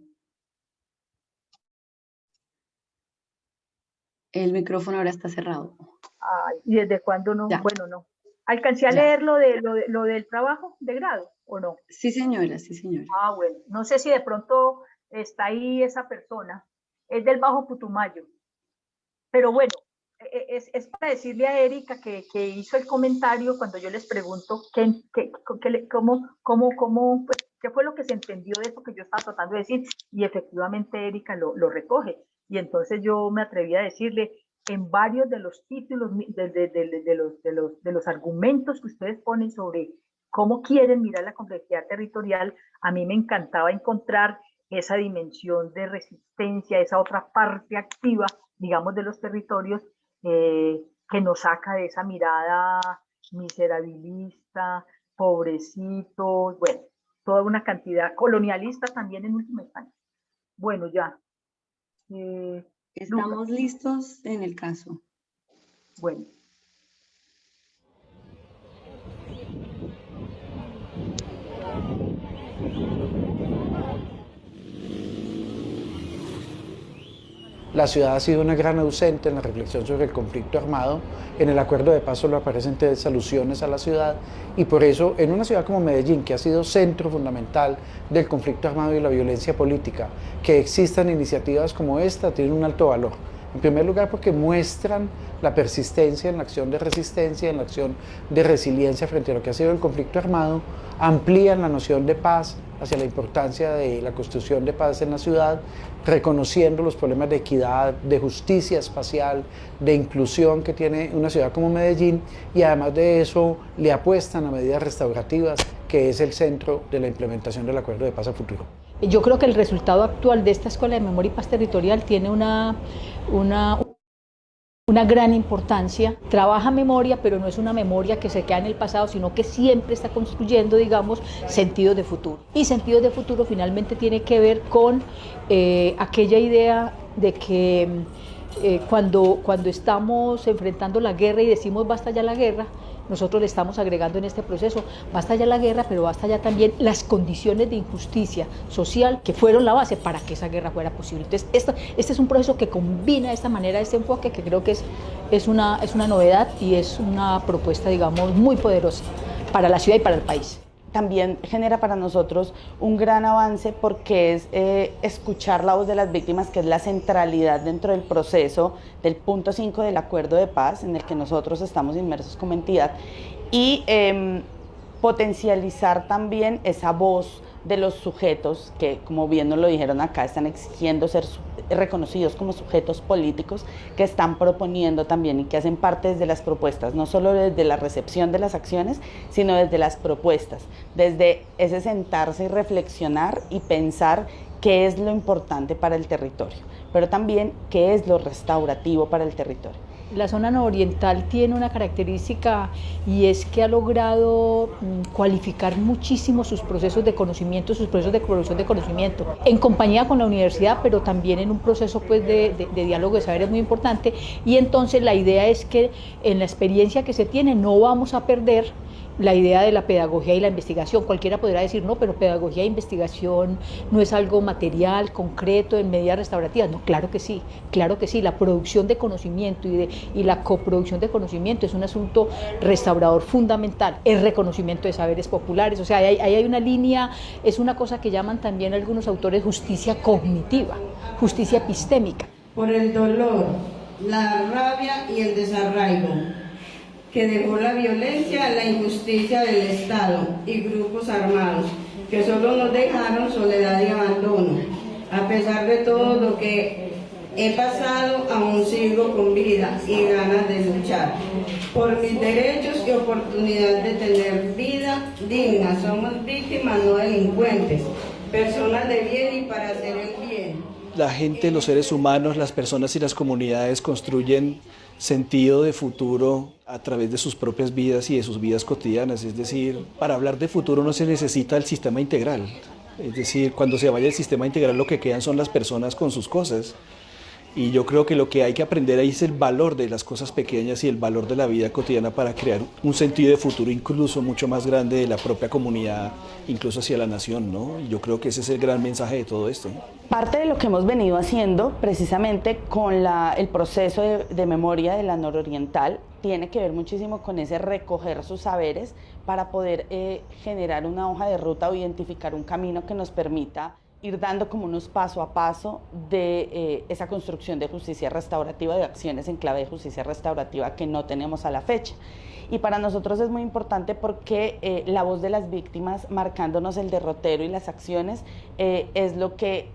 El micrófono ahora está cerrado. Ay, ¿y desde cuándo no? Ya. Bueno, no. ¿Alcancé a Ya. leer lo del trabajo de grado o no? Sí, señora, sí, señora. Ah, bueno. No sé si de pronto está ahí esa persona. Es del Bajo Putumayo. Pero bueno, es para decirle a Erika que hizo el comentario cuando yo les pregunto pues, qué fue lo que se entendió de eso que yo estaba tratando de decir, y efectivamente Erika lo recoge. Y entonces yo me atreví a decirle, en varios de los títulos, de los argumentos que ustedes ponen sobre cómo quieren mirar la complejidad territorial, a mí me encantaba encontrar esa dimensión de resistencia, esa otra parte activa, digamos, de los territorios, que nos saca de esa mirada miserabilista, pobrecitos, bueno, toda una cantidad, colonialista también en última instancia. Bueno, ya. Estamos Lucas. listos en el caso. Bueno. La ciudad ha sido una gran ausente en la reflexión sobre el conflicto armado. En el acuerdo de paz solo aparecen 3 alusiones a la ciudad, y por eso en una ciudad como Medellín, que ha sido centro fundamental del conflicto armado y la violencia política, que existan iniciativas como esta tiene un alto valor. En primer lugar, porque muestran la persistencia en la acción de resistencia, en la acción de resiliencia frente a lo que ha sido el conflicto armado, amplían la noción de paz hacia la importancia de la construcción de paz en la ciudad, reconociendo los problemas de equidad, de justicia espacial, de inclusión que tiene una ciudad como Medellín, y además de eso le apuestan a medidas restaurativas, que es el centro de la implementación del Acuerdo de Paz a futuro. Yo creo que el resultado actual de esta Escuela de Memoria y Paz Territorial tiene una gran importancia. Trabaja memoria, pero no es una memoria que se queda en el pasado, sino que siempre está construyendo, digamos, sentidos de futuro. Y sentidos de futuro finalmente tiene que ver con aquella idea de que cuando estamos enfrentando la guerra y decimos basta ya la guerra, nosotros le estamos agregando en este proceso, basta ya la guerra, pero basta ya también las condiciones de injusticia social que fueron la base para que esa guerra fuera posible. Entonces, este es un proceso que combina de esta manera, este enfoque, que creo que es una novedad y es una propuesta, digamos, muy poderosa para la ciudad y para el país. También genera para nosotros un gran avance porque es escuchar la voz de las víctimas, que es la centralidad dentro del proceso del punto 5 del Acuerdo de Paz, en el que nosotros estamos inmersos como entidad, y potencializar también esa voz de los sujetos que, como bien nos lo dijeron acá, están exigiendo ser reconocidos como sujetos políticos, que están proponiendo también y que hacen parte desde las propuestas, no solo desde la recepción de las acciones, sino desde las propuestas, desde ese sentarse y reflexionar y pensar qué es lo importante para el territorio, pero también qué es lo restaurativo para el territorio. La zona nororiental tiene una característica y es que ha logrado cualificar muchísimo sus procesos de conocimiento, sus procesos de producción de conocimiento, en compañía con la universidad, pero también en un proceso pues, de diálogo de saberes muy importante. Y entonces la idea es que en la experiencia que se tiene no vamos a perder la idea de la pedagogía y la investigación. Cualquiera podrá decir, no, pero pedagogía e investigación no es algo material, concreto, en medidas restaurativas. No, claro que sí, la producción de conocimiento y la coproducción de conocimiento es un asunto restaurador fundamental, el reconocimiento de saberes populares, o sea, ahí hay una línea, es una cosa que llaman también algunos autores justicia cognitiva, justicia epistémica. Por el dolor, la rabia y el desarraigo que dejó la violencia, la injusticia del Estado y grupos armados, que solo nos dejaron soledad y abandono. A pesar de todo lo que he pasado, aún sigo con vida y ganas de luchar por mis derechos y oportunidad de tener vida digna. Somos víctimas, no delincuentes, personas de bien y para hacer el bien. La gente, los seres humanos, las personas y las comunidades construyen sentido de futuro a través de sus propias vidas y de sus vidas cotidianas. Es decir, para hablar de futuro no se necesita el sistema integral. Es decir, cuando se vaya el sistema integral lo que quedan son las personas con sus cosas. Y yo creo que lo que hay que aprender ahí es el valor de las cosas pequeñas y el valor de la vida cotidiana para crear un sentido de futuro incluso mucho más grande de la propia comunidad, incluso hacia la nación, ¿no? Y yo creo que ese es el gran mensaje de todo esto, ¿no? Parte de lo que hemos venido haciendo precisamente con el proceso de memoria de la nororiental tiene que ver muchísimo con ese recoger sus saberes para poder generar una hoja de ruta o identificar un camino que nos permita ir dando como unos paso a paso de esa construcción de justicia restaurativa, de acciones en clave de justicia restaurativa que no tenemos a la fecha. Y para nosotros es muy importante porque la voz de las víctimas, marcándonos el derrotero y las acciones, es lo que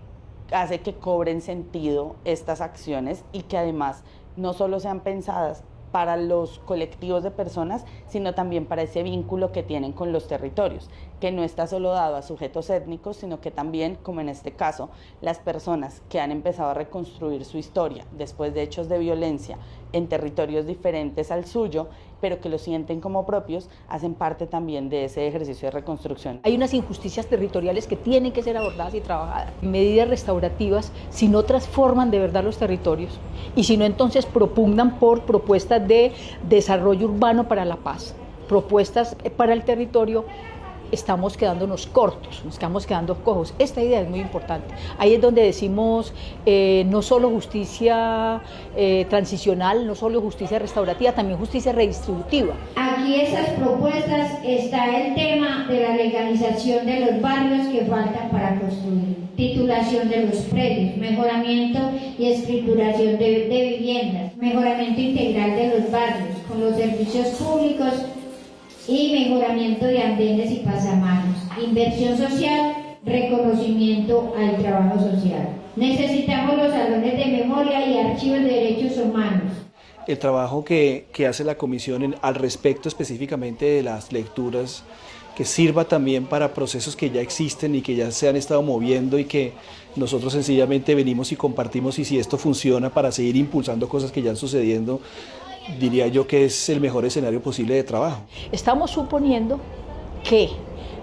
hace que cobren sentido estas acciones y que además no solo sean pensadas para los colectivos de personas, sino también para ese vínculo que tienen con los territorios, que no está solo dado a sujetos étnicos, sino que también, como en este caso, las personas que han empezado a reconstruir su historia después de hechos de violencia en territorios diferentes al suyo, pero que lo sienten como propios, hacen parte también de ese ejercicio de reconstrucción. Hay unas injusticias territoriales que tienen que ser abordadas y trabajadas. Medidas restaurativas, si no transforman de verdad los territorios y si no entonces propugnan por propuestas de desarrollo urbano para la paz, propuestas para el territorio, estamos quedándonos cortos, nos estamos quedando cojos. Esta idea es muy importante. Ahí es donde decimos no solo justicia transicional, no solo justicia restaurativa, también justicia redistributiva. Aquí esas propuestas está el tema de la legalización de los barrios que faltan para construir, titulación de los predios, mejoramiento y escrituración de viviendas, mejoramiento integral de los barrios con los servicios públicos y mejoramiento de andenes y pasamanos, inversión social, reconocimiento al trabajo social. Necesitamos los salones de memoria y archivos de derechos humanos. El trabajo que hace la comisión al respecto específicamente de las lecturas, que sirva también para procesos que ya existen y que ya se han estado moviendo y que nosotros sencillamente venimos y compartimos, y si esto funciona para seguir impulsando cosas que ya han sucediendo, diría yo que es el mejor escenario posible de trabajo. Estamos suponiendo que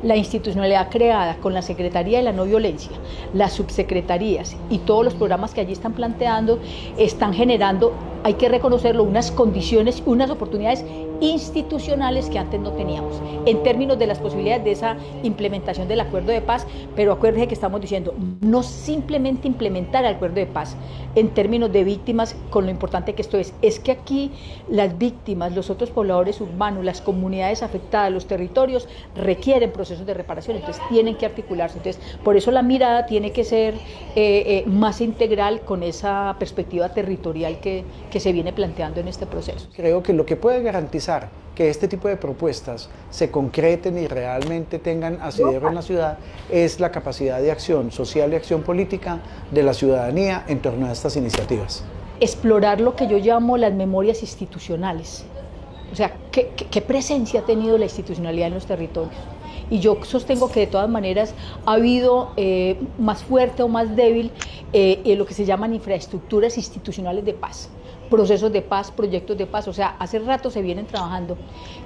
la institucionalidad creada con la Secretaría de la No Violencia, las subsecretarías y todos los programas que allí están planteando, están generando, hay que reconocerlo, unas condiciones, unas oportunidades institucionales que antes no teníamos, en términos de las posibilidades de esa implementación del acuerdo de paz, pero acuérdense que estamos diciendo, no simplemente implementar el acuerdo de paz en términos de víctimas, con lo importante que esto es que aquí las víctimas, los otros pobladores urbanos, las comunidades afectadas, los territorios requieren procesos de reparación, entonces tienen que articularse, entonces por eso la mirada tiene que ser más integral con esa perspectiva territorial que que se viene planteando en este proceso. Creo que lo que puede garantizar que este tipo de propuestas se concreten y realmente tengan asidero en la ciudad es la capacidad de acción social y acción política de la ciudadanía en torno a estas iniciativas. Explorar lo que yo llamo las memorias institucionales, o sea, ¿qué presencia ha tenido la institucionalidad en los territorios? Y yo sostengo que de todas maneras ha habido más fuerte o más débil lo que se llaman infraestructuras institucionales de paz, procesos de paz, proyectos de paz, o sea, hace rato se vienen trabajando.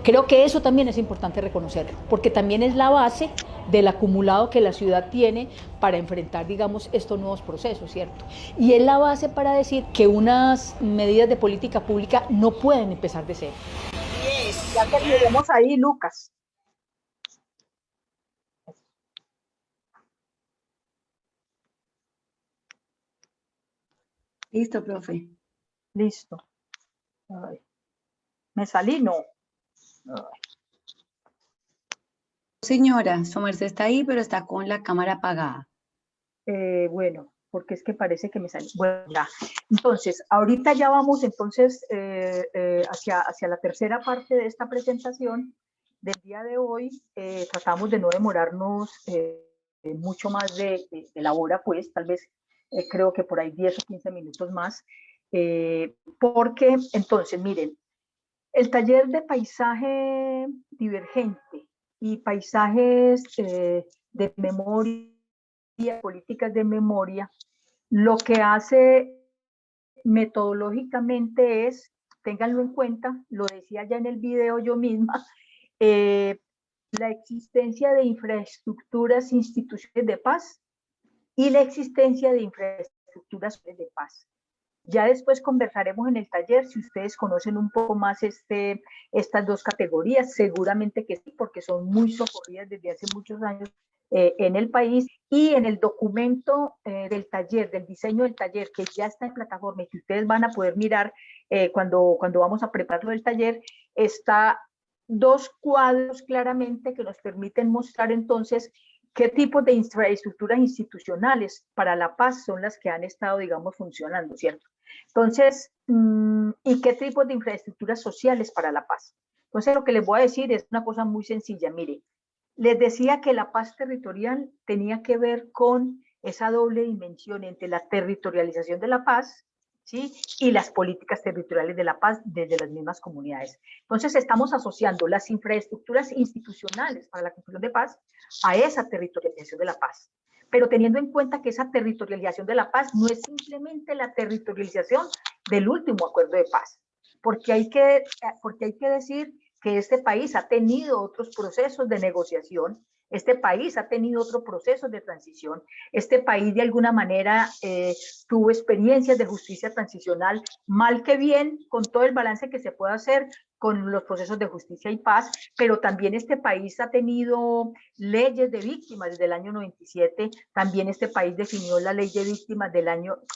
Creo que eso también es importante reconocerlo, porque también es la base del acumulado que la ciudad tiene para enfrentar, digamos, estos nuevos procesos, ¿cierto? Y es la base para decir que unas medidas de política pública no pueden empezar de cero. Ya terminemos ahí, Lucas. Listo, profe. Listo. Ay. Me salí, no. Ay. Señora, su merced está ahí, pero está con la cámara apagada. Bueno, porque es que parece que me salí. Bueno, ya. Entonces, ahorita ya vamos entonces hacia la tercera parte de esta presentación del día de hoy. Tratamos de no demorarnos mucho más de la hora, pues, tal vez creo que por ahí 10 o 15 minutos más, porque entonces, miren, el taller de paisaje divergente y paisajes de memoria, políticas de memoria, lo que hace metodológicamente es, ténganlo en cuenta, lo decía ya en el video yo misma, la existencia de infraestructuras institucionales de paz y la existencia de infraestructuras de paz. Ya después conversaremos en el taller si ustedes conocen un poco más estas dos categorías, seguramente que sí, porque son muy socorridas desde hace muchos años en el país, y en el documento del taller, del diseño del taller, que ya está en plataforma y que ustedes van a poder mirar cuando vamos a prepararlo del taller, está dos cuadros claramente que nos permiten mostrar entonces qué tipos de infraestructuras institucionales para la paz son las que han estado, digamos, funcionando, ¿cierto? Entonces, ¿y qué tipos de infraestructuras sociales para la paz? Entonces, lo que les voy a decir es una cosa muy sencilla. Mire, les decía que la paz territorial tenía que ver con esa doble dimensión entre la territorialización de la paz, ¿sí?, y las políticas territoriales de la paz desde las mismas comunidades. Entonces, estamos asociando las infraestructuras institucionales para la construcción de paz a esa territorialización de la paz, pero teniendo en cuenta que esa territorialización de la paz no es simplemente la territorialización del último acuerdo de paz, porque hay que decir que este país ha tenido otros procesos de negociación, este país ha tenido otro proceso de transición, este país de alguna manera tuvo experiencias de justicia transicional, mal que bien, con todo el balance que se puede hacer con los procesos de justicia y paz, pero también este país ha tenido leyes de víctimas desde el año 97, también este país definió la ley de víctimas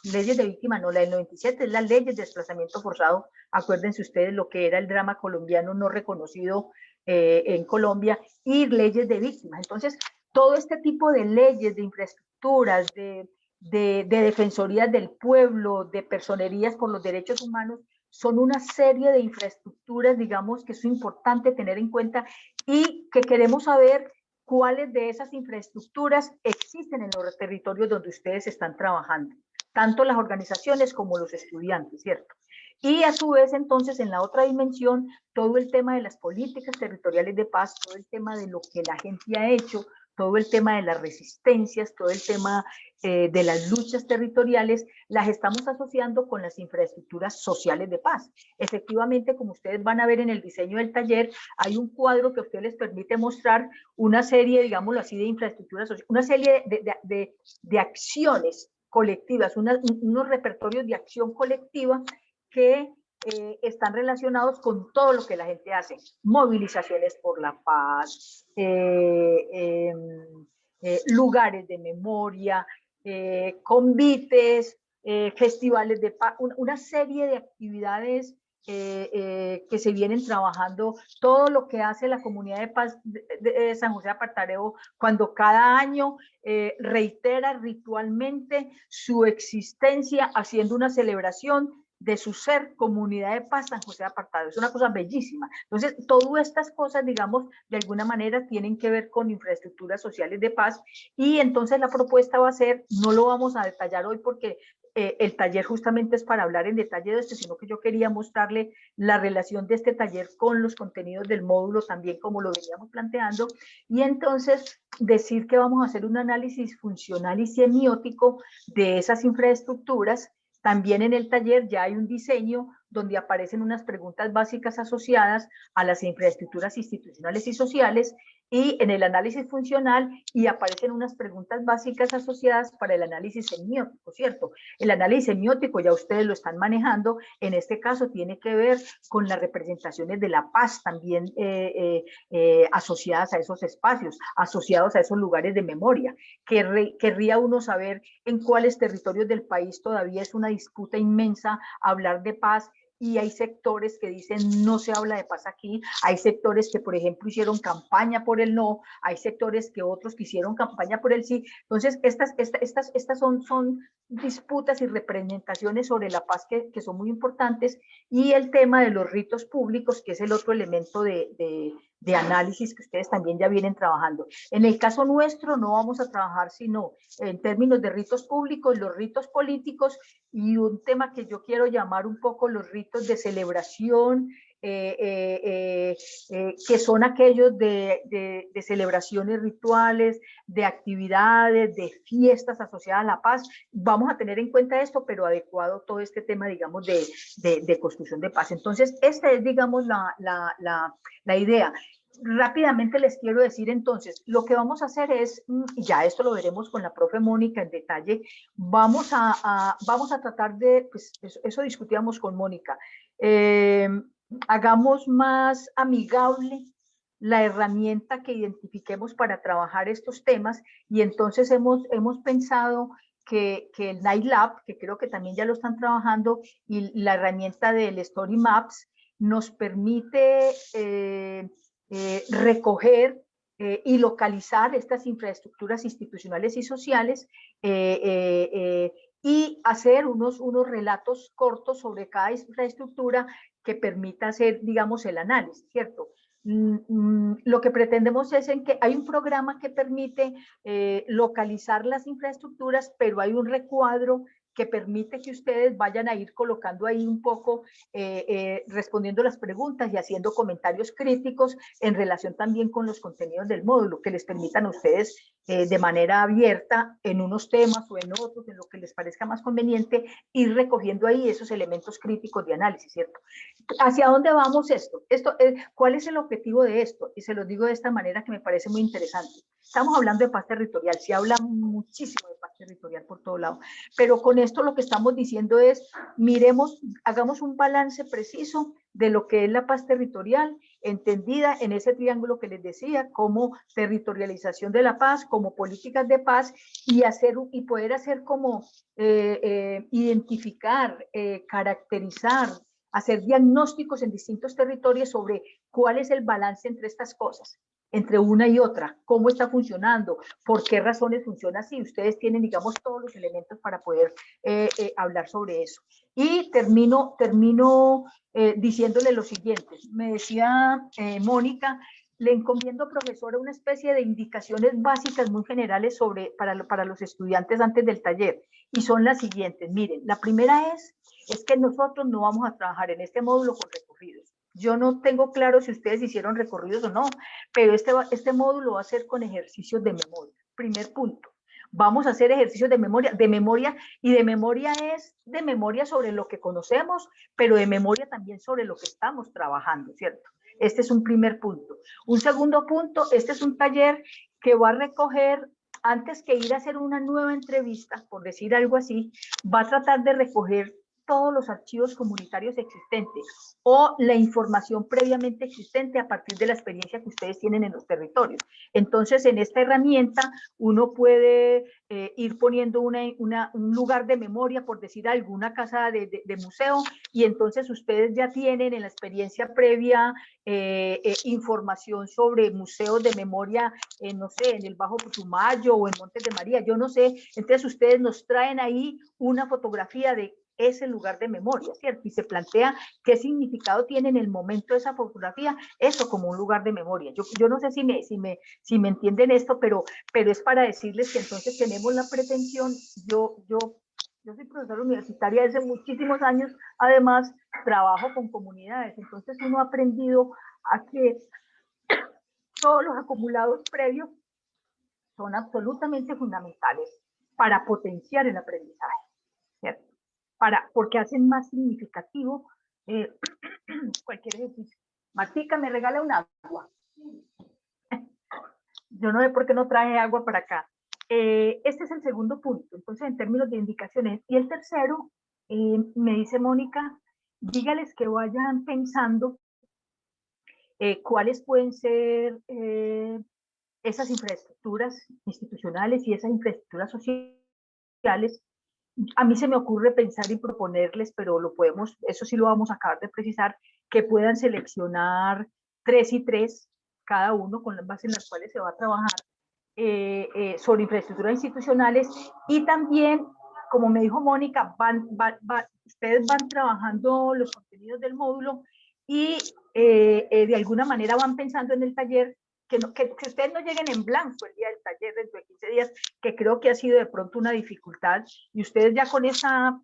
leyes de víctimas, no, la del 97 es la ley de desplazamiento forzado, acuérdense ustedes lo que era el drama colombiano no reconocido en Colombia, y leyes de víctimas. Entonces, todo este tipo de leyes, de infraestructuras, de defensorías del pueblo, de personerías por los derechos humanos, son una serie de infraestructuras, digamos, que es importante tener en cuenta y que queremos saber cuáles de esas infraestructuras existen en los territorios donde ustedes están trabajando, tanto las organizaciones como los estudiantes, ¿cierto? Y a su vez, entonces, en la otra dimensión, todo el tema de las políticas territoriales de paz, todo el tema de lo que la gente ha hecho, todo el tema de las resistencias, todo el tema de las luchas territoriales, las estamos asociando con las infraestructuras sociales de paz. Efectivamente, como ustedes van a ver en el diseño del taller, hay un cuadro que a ustedes les permite mostrar una serie, digámoslo así, de infraestructuras sociales, una serie de acciones colectivas, unos repertorios de acción colectiva que están relacionados con todo lo que la gente hace, movilizaciones por la paz, lugares de memoria, convites, festivales de paz, una serie de actividades que se vienen trabajando, todo lo que hace la comunidad de paz de San José de Apartarebo cuando cada año reitera ritualmente su existencia haciendo una celebración de su ser Comunidad de Paz San José de Apartado. Es una cosa bellísima. Entonces, todas estas cosas, digamos, de alguna manera tienen que ver con infraestructuras sociales de paz, y entonces la propuesta va a ser, no lo vamos a detallar hoy porque el taller justamente es para hablar en detalle de esto, sino que yo quería mostrarle la relación de este taller con los contenidos del módulo también, como lo veníamos planteando, y entonces decir que vamos a hacer un análisis funcional y semiótico de esas infraestructuras. También en el taller ya hay un diseño donde aparecen unas preguntas básicas asociadas a las infraestructuras institucionales y sociales, y en el análisis funcional, y aparecen unas preguntas básicas asociadas para el análisis semiótico, ¿cierto? El análisis semiótico ya ustedes lo están manejando, en este caso tiene que ver con las representaciones de la paz también asociadas a esos espacios, asociados a esos lugares de memoria. Querría uno saber en cuáles territorios del país todavía es una disputa inmensa hablar de paz, y hay sectores que dicen no se habla de paz aquí, hay sectores que por ejemplo hicieron campaña por el no, hay sectores que otros que hicieron campaña por el sí. Entonces estas son disputas y representaciones sobre la paz que son muy importantes, y el tema de los ritos públicos, que es el otro elemento de análisis que ustedes también ya vienen trabajando. En el caso nuestro no vamos a trabajar sino en términos de ritos públicos, los ritos políticos, y un tema que yo quiero llamar un poco los ritos de celebración, que son aquellos de celebraciones rituales, de actividades, de fiestas asociadas a la paz. Vamos a tener en cuenta esto, pero adecuado todo este tema, digamos, de construcción de paz. Entonces, esta es, digamos, la idea. Rápidamente les quiero decir entonces, lo que vamos a hacer es, ya esto lo veremos con la profe Mónica en detalle, vamos a tratar de, pues eso discutíamos con Mónica, hagamos más amigable la herramienta que identifiquemos para trabajar estos temas, y entonces hemos pensado que el Night Lab, que creo que también ya lo están trabajando, y la herramienta del Story Maps nos permite recoger y localizar estas infraestructuras institucionales y sociales, y hacer unos relatos cortos sobre cada infraestructura que permita hacer, digamos, el análisis, ¿cierto? Lo que pretendemos es en que hay un programa que permite localizar las infraestructuras, pero hay un recuadro que permite que ustedes vayan a ir colocando ahí un poco, respondiendo las preguntas y haciendo comentarios críticos en relación también con los contenidos del módulo, que les permitan a ustedes de manera abierta en unos temas o en otros, en lo que les parezca más conveniente, ir recogiendo ahí esos elementos críticos de análisis, ¿cierto? ¿Hacia dónde vamos esto? ¿Cuál es el objetivo de esto? Y se los digo de esta manera que me parece muy interesante. Estamos hablando de paz territorial, se habla muchísimo de paz territorial por todo lado, pero con esto lo que estamos diciendo es, miremos, hagamos un balance preciso de lo que es la paz territorial, entendida en ese triángulo que les decía, como territorialización de la paz, como políticas de paz, y poder hacer como identificar, caracterizar, hacer diagnósticos en distintos territorios sobre cuál es el balance entre estas cosas, entre una y otra, cómo está funcionando, por qué razones funciona así. Ustedes tienen, digamos, todos los elementos para poder hablar sobre eso. Y termino diciéndole lo siguiente. Me decía Mónica, le encomiendo, profesora, una especie de indicaciones básicas muy generales para los estudiantes antes del taller, y son las siguientes. Miren, la primera es que nosotros no vamos a trabajar en este módulo con recorridos. Yo no tengo claro si ustedes hicieron recorridos o no, pero este módulo va a ser con ejercicios de memoria. Primer punto. Vamos a hacer ejercicios de memoria, y de memoria es de memoria sobre lo que conocemos, pero de memoria también sobre lo que estamos trabajando, ¿cierto? Este es un primer punto. Un segundo punto, este es un taller que va a recoger, antes que ir a hacer una nueva entrevista, por decir algo así, va a tratar de recoger todos los archivos comunitarios existentes o la información previamente existente a partir de la experiencia que ustedes tienen en los territorios. Entonces, en esta herramienta uno puede ir poniendo un lugar de memoria, por decir alguna casa de museo, y entonces ustedes ya tienen en la experiencia previa información sobre museos de memoria, no sé, en el Bajo Putumayo o en Montes de María, yo no sé. Entonces ustedes nos traen ahí una fotografía de es el lugar de memoria, ¿cierto? Y se plantea qué significado tiene en el momento de esa fotografía eso como un lugar de memoria. Yo no sé si me entienden esto, pero es para decirles que entonces tenemos la pretensión, yo soy profesora universitaria desde muchísimos años, además trabajo con comunidades, entonces uno ha aprendido a que todos los acumulados previos son absolutamente fundamentales para potenciar el aprendizaje, ¿cierto? Porque hacen más significativo cualquier ejercicio. Martica, ¿me regala un agua? Yo no sé por qué no traje agua para acá. Este es el segundo punto, entonces en términos de indicaciones. Y el tercero, me dice Mónica, dígales que vayan pensando cuáles pueden ser esas infraestructuras institucionales y esas infraestructuras sociales. A mí se me ocurre pensar y proponerles, pero eso sí lo vamos a acabar de precisar, que puedan seleccionar 3 y 3, cada uno con las bases en las cuales se va a trabajar sobre infraestructuras institucionales, y también, como me dijo Mónica, ustedes van trabajando los contenidos del módulo y de alguna manera van pensando en el taller, que ustedes no lleguen en blanco el día del taller dentro de 15 días, que creo que ha sido de pronto una dificultad, y ustedes ya con esa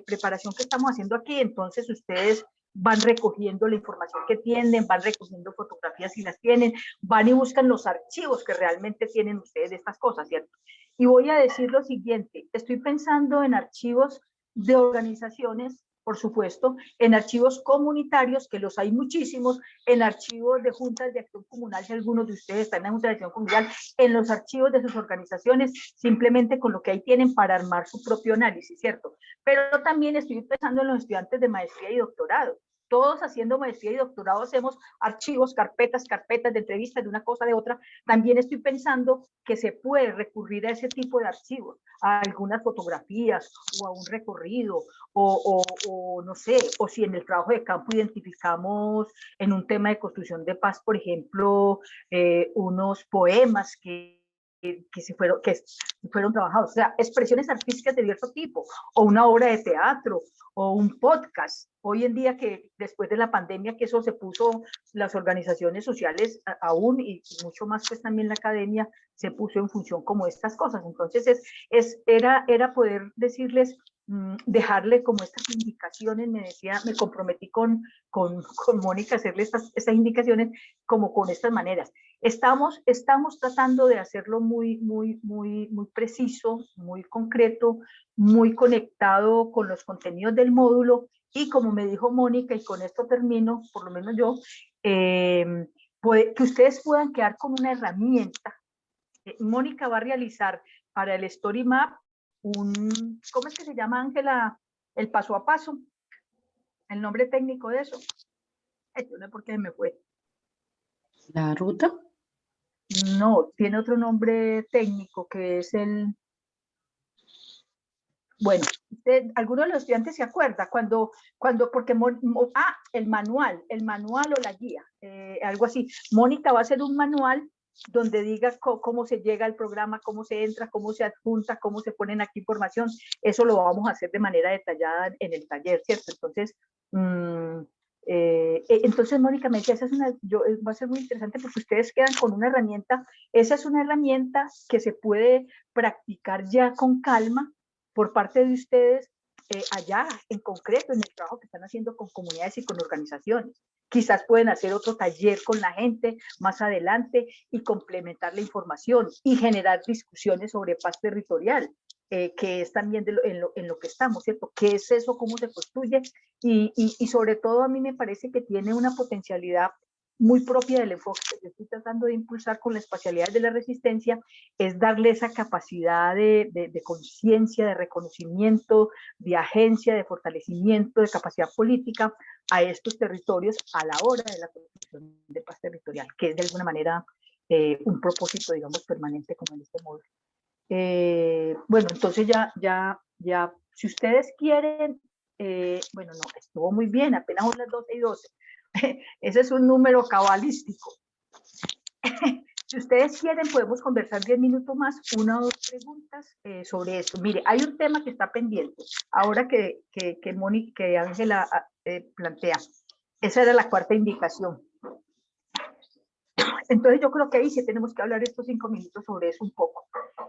preparación que estamos haciendo aquí, entonces ustedes van recogiendo la información que tienen, van recogiendo fotografías si las tienen, van y buscan los archivos que realmente tienen ustedes de estas cosas, ¿cierto? Y voy a decir lo siguiente, estoy pensando en archivos de organizaciones, por supuesto, en archivos comunitarios, que los hay muchísimos, en archivos de juntas de acción comunal, si algunos de ustedes están en la junta de acción comunal, en los archivos de sus organizaciones, simplemente con lo que ahí tienen para armar su propio análisis, ¿cierto? Pero también estoy pensando en los estudiantes de maestría y doctorado. Todos haciendo maestría y doctorado hacemos archivos, carpetas de entrevistas, de una cosa, de otra. También estoy pensando que se puede recurrir a ese tipo de archivos, a algunas fotografías o a un recorrido, o no sé, o si en el trabajo de campo identificamos en un tema de construcción de paz, por ejemplo, unos poemas que fueron trabajados, o sea, expresiones artísticas de diverso tipo, o una obra de teatro, o un podcast. Hoy en día, que después de la pandemia, que eso se puso, las organizaciones sociales aún, y mucho más pues también la academia, se puso en función como estas cosas. Entonces era poder decirles, dejarle como estas indicaciones, me comprometí con Mónica a hacerle estas indicaciones como con estas maneras. Estamos tratando de hacerlo muy preciso, muy concreto, muy conectado con los contenidos del módulo, y como me dijo Mónica, y con esto termino, por lo menos yo, que ustedes puedan quedar con una herramienta. Mónica va a realizar para el Story Map ¿cómo es que se llama, Ángela? El paso a paso, el nombre técnico de eso. Yo no sé por qué me fue. ¿La ruta? No, tiene otro nombre técnico que es el... Bueno, alguno de los estudiantes se acuerda porque el manual o la guía, algo así. Mónica va a hacer un manual donde diga cómo se llega al programa, cómo se entra, cómo se adjunta, cómo se ponen aquí información. Eso lo vamos a hacer de manera detallada en el taller, ¿cierto? Entonces, Mónica me decía, va a ser muy interesante porque ustedes quedan con una herramienta. Esa es una herramienta que se puede practicar ya con calma por parte de ustedes, allá en concreto en el trabajo que están haciendo con comunidades y con organizaciones. Quizás pueden hacer otro taller con la gente más adelante y complementar la información y generar discusiones sobre paz territorial, que es también en lo que estamos, ¿cierto? ¿Qué es eso? ¿Cómo se construye? Y sobre todo a mí me parece que tiene una potencialidad muy propia del enfoque que yo estoy tratando de impulsar con la espacialidad de la resistencia, es darle esa capacidad de conciencia, de reconocimiento, de agencia, de fortalecimiento, de capacidad política a estos territorios a la hora de la construcción de paz territorial, que es de alguna manera un propósito, digamos, permanente como en este módulo. Bueno, entonces ya, si ustedes quieren, bueno, no, estuvo muy bien, apenas son las 12:12. Ese es un número cabalístico. Si ustedes quieren, podemos conversar 10 minutos más, una o dos preguntas sobre esto. Mire, hay un tema que está pendiente, ahora que Ángela plantea. Esa era la cuarta indicación. Entonces yo creo que ahí sí tenemos que hablar estos 5 minutos sobre eso un poco.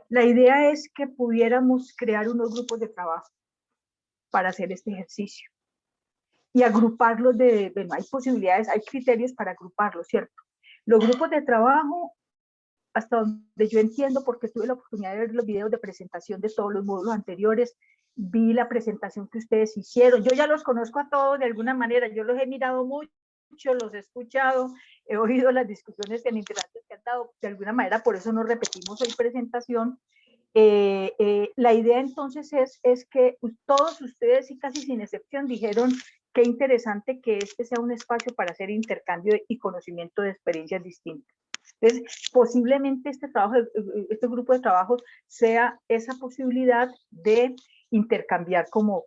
La idea es que pudiéramos crear unos grupos de trabajo para hacer este ejercicio y agruparlos bueno, hay posibilidades, hay criterios para agruparlos, ¿cierto? Los grupos de trabajo, hasta donde yo entiendo, porque tuve la oportunidad de ver los videos de presentación de todos los módulos anteriores, vi la presentación que ustedes hicieron, yo ya los conozco a todos de alguna manera, yo los he mirado mucho, los he escuchado, he oído las discusiones en integrantes que han dado, de alguna manera, por eso no repetimos hoy presentación. La idea entonces es que todos ustedes, y casi sin excepción, dijeron qué interesante que este sea un espacio para hacer intercambio y conocimiento de experiencias distintas. Entonces, posiblemente este grupo de trabajo sea esa posibilidad de intercambiar como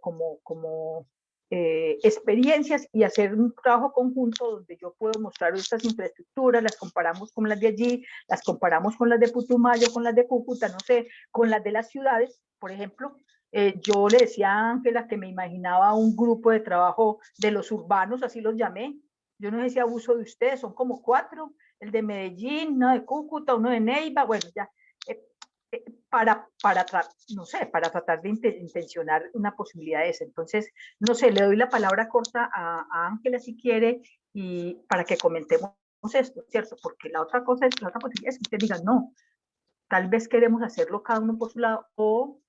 experiencias y hacer un trabajo conjunto donde yo puedo mostrar estas infraestructuras, las comparamos con las de allí, las comparamos con las de Putumayo, con las de Cúcuta, no sé, con las de las ciudades, por ejemplo. Yo le decía a Ángela que me imaginaba un grupo de trabajo de los urbanos, así los llamé. Yo no sé si abuso de ustedes, son como 4, el de Medellín, uno de Cúcuta, uno de Neiva, bueno, ya, para tratar de intencionar una posibilidad de esa. Entonces, no sé, le doy la palabra corta a Ángela si quiere, y para que comentemos esto, ¿cierto? Porque la otra posibilidad es que ustedes digan, no, tal vez queremos hacerlo cada uno por su lado, o,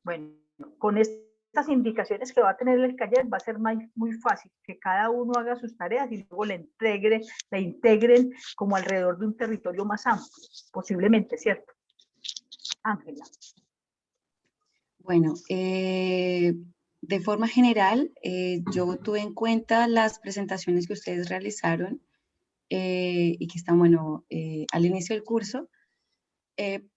bueno, con estas indicaciones que va a tener el taller va a ser muy fácil que cada uno haga sus tareas y luego la integren como alrededor de un territorio más amplio, posiblemente, ¿cierto? Ángela. Bueno, de forma general, yo tuve en cuenta las presentaciones que ustedes realizaron y que están, bueno, al inicio del curso,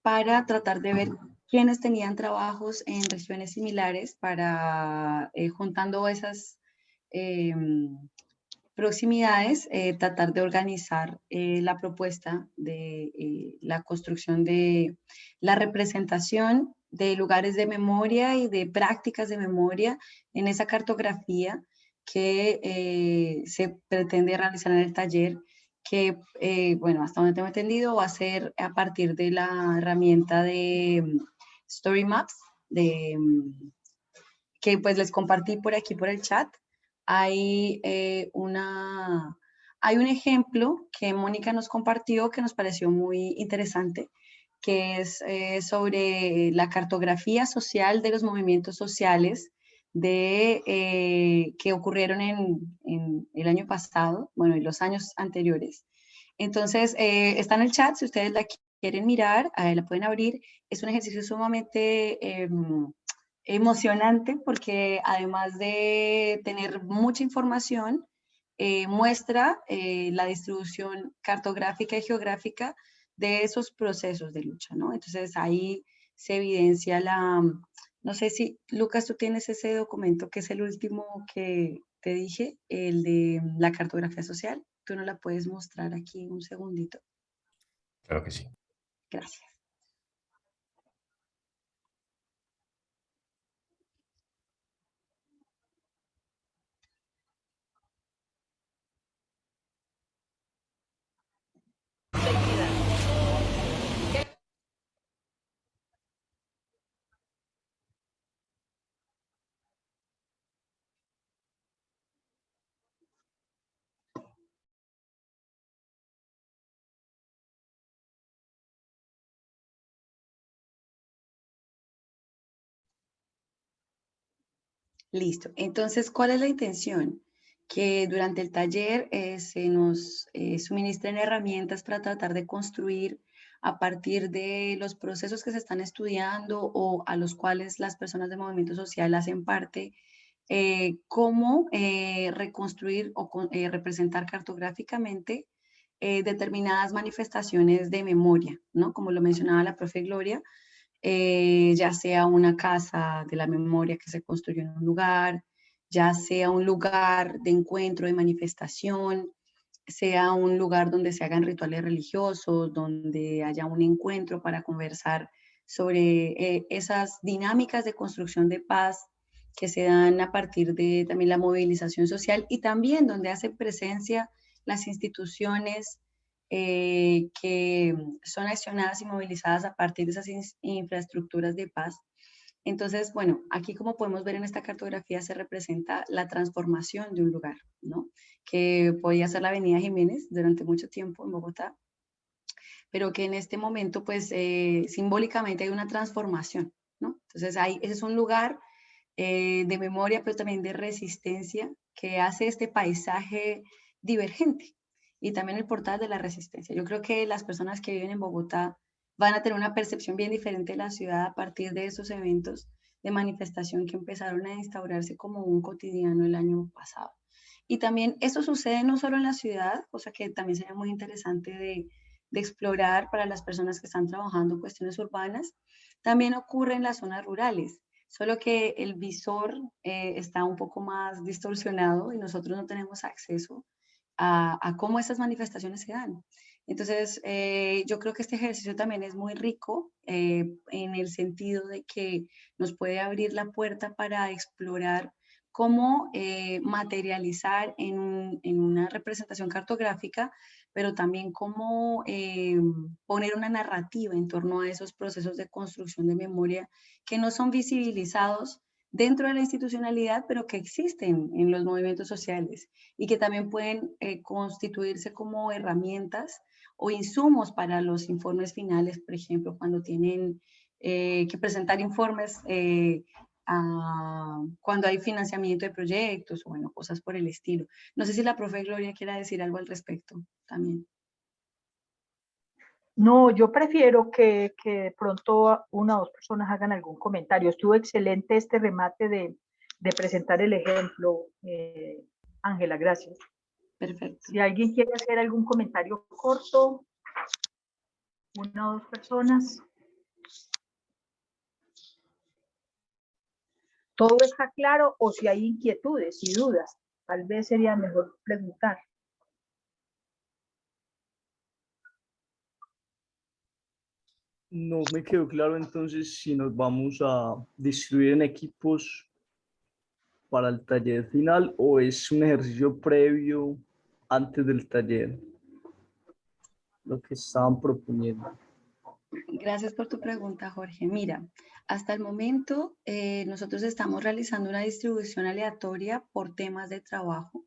para tratar de ver quiénes tenían trabajos en regiones similares para, juntando esas proximidades, tratar de organizar la propuesta de la construcción de la representación de lugares de memoria y de prácticas de memoria en esa cartografía que se pretende realizar en el taller, que, bueno, hasta donde tengo entendido, va a ser a partir de la herramienta de Story Maps, que pues les compartí por aquí por el chat. Hay, hay un ejemplo que Mónica nos compartió que nos pareció muy interesante, que es sobre la cartografía social de los movimientos sociales que ocurrieron en el año pasado, bueno, en los años anteriores. Entonces, está en el chat, si ustedes la quieren mirar, la pueden abrir. Es un ejercicio sumamente emocionante porque además de tener mucha información, muestra la distribución cartográfica y geográfica de esos procesos de lucha, ¿no? Entonces ahí se evidencia no sé si, Lucas, tú tienes ese documento que es el último que te dije, el de la cartografía social. Tú no la puedes mostrar aquí un segundito. Claro que sí. Gracias. Listo. Entonces, ¿cuál es la intención? Que durante el taller se nos suministren herramientas para tratar de construir a partir de los procesos que se están estudiando o a los cuales las personas del movimiento social hacen parte, cómo reconstruir o representar cartográficamente determinadas manifestaciones de memoria, ¿no? Como lo mencionaba la profe Gloria, ya sea una casa de la memoria que se construyó en un lugar, ya sea un lugar de encuentro, de manifestación, sea un lugar donde se hagan rituales religiosos, donde haya un encuentro para conversar sobre esas dinámicas de construcción de paz que se dan a partir de también la movilización social y también donde hacen presencia las instituciones que son accionadas y movilizadas a partir de esas infraestructuras de paz. Entonces, bueno, aquí como podemos ver en esta cartografía se representa la transformación de un lugar, ¿no? Que podía ser la Avenida Jiménez durante mucho tiempo en Bogotá, pero que en este momento, pues, simbólicamente hay una transformación, ¿no? Entonces, ese es un lugar de memoria, pero también de resistencia, que hace este paisaje divergente y también el portal de la resistencia. Yo creo que las personas que viven en Bogotá van a tener una percepción bien diferente de la ciudad a partir de esos eventos de manifestación que empezaron a instaurarse como un cotidiano el año pasado. Y también esto sucede no solo en la ciudad, cosa que también sería muy interesante de explorar para las personas que están trabajando cuestiones urbanas, también ocurre en las zonas rurales, solo que el visor está un poco más distorsionado y nosotros no tenemos acceso a cómo estas manifestaciones se dan. Entonces, yo creo que este ejercicio también es muy rico en el sentido de que nos puede abrir la puerta para explorar cómo materializar en una representación cartográfica, pero también cómo poner una narrativa en torno a esos procesos de construcción de memoria que no son visibilizados dentro de la institucionalidad, pero que existen en los movimientos sociales y que también pueden constituirse como herramientas o insumos para los informes finales, por ejemplo, cuando tienen que presentar informes cuando hay financiamiento de proyectos o bueno, cosas por el estilo. No sé si la profe Gloria quiera decir algo al respecto también. No, yo prefiero que de pronto una o dos personas hagan algún comentario. Estuvo excelente este remate de presentar el ejemplo. Ángela, gracias. Perfecto. Si alguien quiere hacer algún comentario corto, una o dos personas. ¿Todo está claro o si hay inquietudes y dudas? Tal vez sería mejor preguntar. No me quedó claro entonces si nos vamos a distribuir en equipos para el taller final o es un ejercicio previo antes del taller, lo que estaban proponiendo. Gracias por tu pregunta, Jorge. Mira, hasta el momento nosotros estamos realizando una distribución aleatoria por temas de trabajo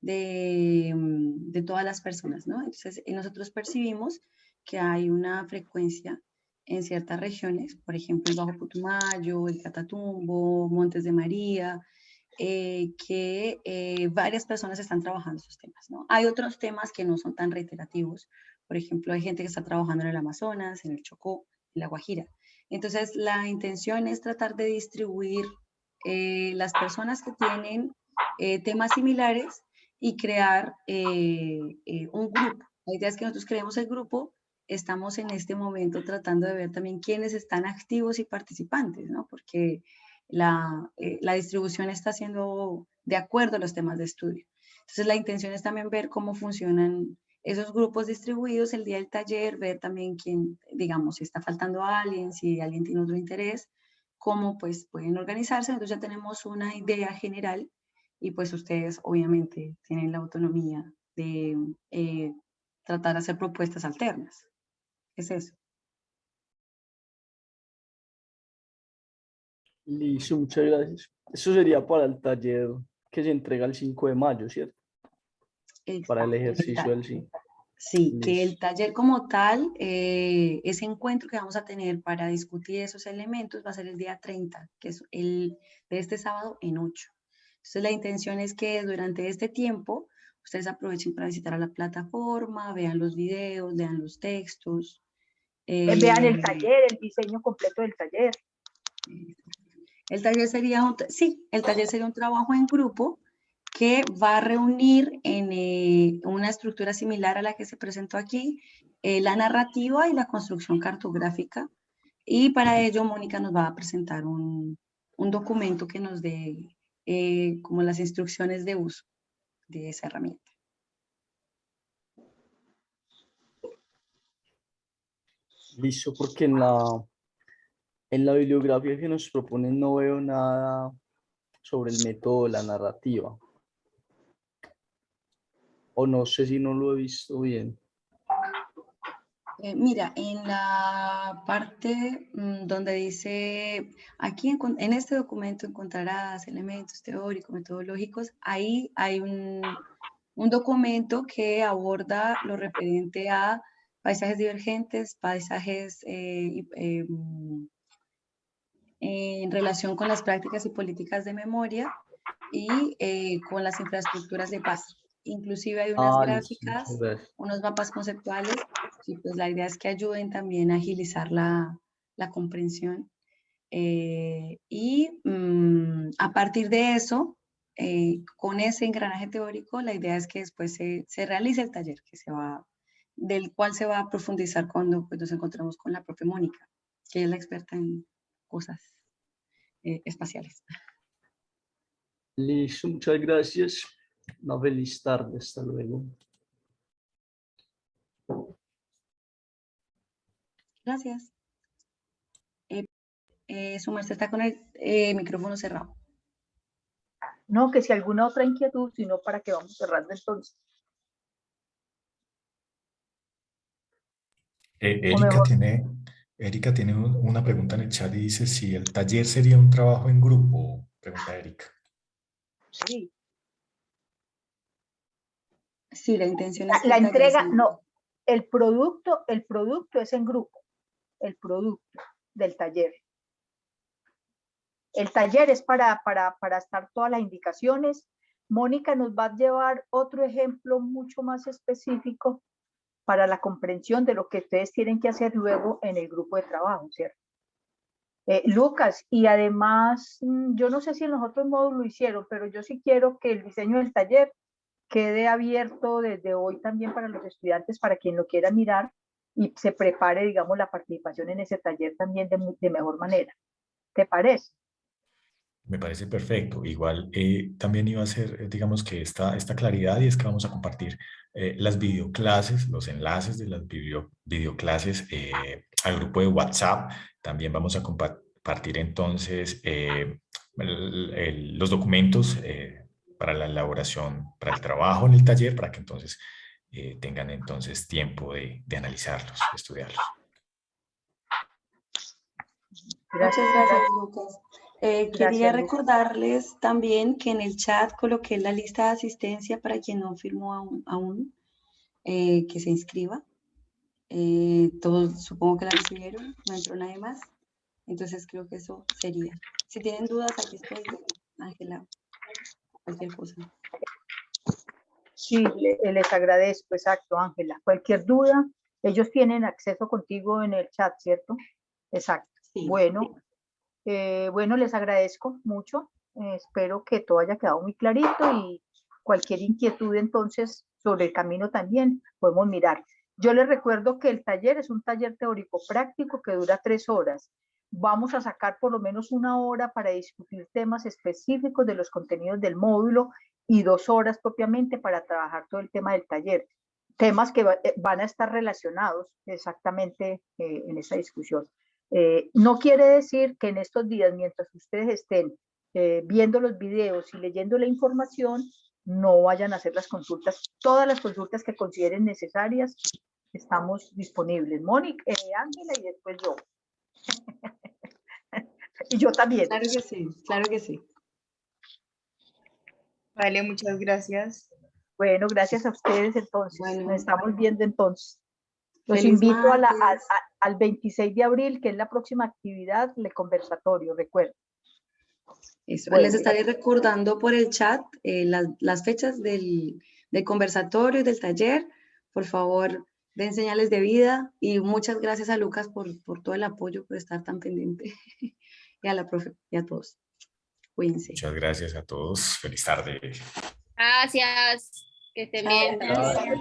de todas las personas, ¿no? Entonces, nosotros percibimos que hay una frecuencia en ciertas regiones, por ejemplo, el Bajo Putumayo, el Catatumbo, Montes de María, que varias personas están trabajando esos temas, ¿no? Hay otros temas que no son tan reiterativos, por ejemplo, hay gente que está trabajando en el Amazonas, en el Chocó, en la Guajira. Entonces, la intención es tratar de distribuir las personas que tienen temas similares y crear un grupo. La idea es que nosotros creemos el grupo, estamos en este momento tratando de ver también quiénes están activos y participantes, ¿no? Porque la distribución está siendo de acuerdo a los temas de estudio. Entonces, la intención es también ver cómo funcionan esos grupos distribuidos el día del taller, ver también quién, digamos, si está faltando a alguien, si alguien tiene otro interés, cómo pues pueden organizarse. Entonces ya tenemos una idea general y pues ustedes obviamente tienen la autonomía de tratar de hacer propuestas alternas. Es eso. Listo, muchas gracias. Eso sería para el taller que se entrega el 5 de mayo, ¿cierto? Para el ejercicio del sí. Sí, que el taller como tal, ese encuentro que vamos a tener para discutir esos elementos va a ser el día 30, que es de este sábado en 8. Entonces la intención es que durante este tiempo ustedes aprovechen para visitar a la plataforma, vean los videos, vean los textos. Vean el taller, el diseño completo del taller. El taller sería un trabajo en grupo que va a reunir en una estructura similar a la que se presentó aquí, la narrativa y la construcción cartográfica. Y para ello, Mónica nos va a presentar un documento que nos dé como las instrucciones de uso de esa herramienta. Listo, porque en la bibliografía que nos proponen no veo nada sobre el método de la narrativa. O no sé si no lo he visto bien. Mira, en la parte donde dice, aquí en este documento encontrarás elementos teóricos, metodológicos, ahí hay un documento que aborda lo referente a paisajes divergentes, paisajes en relación con las prácticas y políticas de memoria y con las infraestructuras de paz. Inclusive hay unas gráficas, unos mapas conceptuales, y pues la idea es que ayuden también a agilizar la comprensión. A partir de eso, con ese engranaje teórico, la idea es que después se realice el taller, del cual se va a profundizar cuando pues, nos encontramos con la profe Mónica, que es la experta en cosas espaciales. Listo, muchas gracias. Una feliz tarde, hasta luego. Gracias. Su merced está con el micrófono cerrado. No, que si alguna otra inquietud, sino para que vamos cerrando entonces. Erika tiene una pregunta en el chat y dice si el taller sería un trabajo en grupo. Pregunta Erika. Sí. Sí, la intención es que la entrega, no, el producto es en grupo, el producto del taller. El taller es para estar todas las indicaciones. Mónica nos va a llevar otro ejemplo mucho más específico para la comprensión de lo que ustedes tienen que hacer luego en el grupo de trabajo, ¿cierto? Lucas, y además, yo no sé si en los otros módulos lo hicieron, pero yo sí quiero que el diseño del taller quede abierto desde hoy también para los estudiantes, para quien lo quiera mirar y se prepare, digamos, la participación en ese taller también de mejor manera. ¿Te parece? Me parece perfecto. Igual también iba a ser, digamos que esta claridad, y es que vamos a compartir las videoclases, los enlaces de las videoclases al grupo de WhatsApp. También vamos a compartir entonces los documentos para la elaboración, para el trabajo en el taller, para que entonces tengan entonces tiempo de analizarlos, de estudiarlos. Muchas gracias, Lucas. Quería recordarles también que en el chat coloqué la lista de asistencia para quien no firmó aún que se inscriba. Todos supongo que la recibieron, no entró nadie más. Entonces creo que eso sería. Si tienen dudas, aquí estoy, Ángela, cualquier cosa. Sí, les agradezco, exacto, Ángela. Cualquier duda, ellos tienen acceso contigo en el chat, ¿cierto? Exacto. Sí. Bueno, bueno, les agradezco mucho. Espero que todo haya quedado muy clarito y cualquier inquietud entonces sobre el camino también podemos mirar. Yo les recuerdo que el taller es un taller teórico práctico que dura 3 horas. Vamos a sacar por lo menos 1 hora para discutir temas específicos de los contenidos del módulo y 2 horas propiamente para trabajar todo el tema del taller. Temas que van a estar relacionados exactamente en esa discusión. No quiere decir que en estos días, mientras ustedes estén viendo los videos y leyendo la información, no vayan a hacer las consultas. Todas las consultas que consideren necesarias, estamos disponibles. Mónica, Ángela y después yo. Y yo también. Claro que sí, claro que sí. Vale, muchas gracias. Bueno, gracias a ustedes entonces. Bueno, nos estamos viendo entonces. Los feliz invito al 26 de abril, que es la próxima actividad, el conversatorio, recuerden. Eso, bueno, les estaré recordando por el chat las fechas del conversatorio y del taller. Por favor, den señales de vida y muchas gracias a Lucas por todo el apoyo, por estar tan pendiente. Y a la profe y a todos. Cuídense. Muchas gracias a todos. Feliz tarde. Gracias. Que estén bien. Gracias.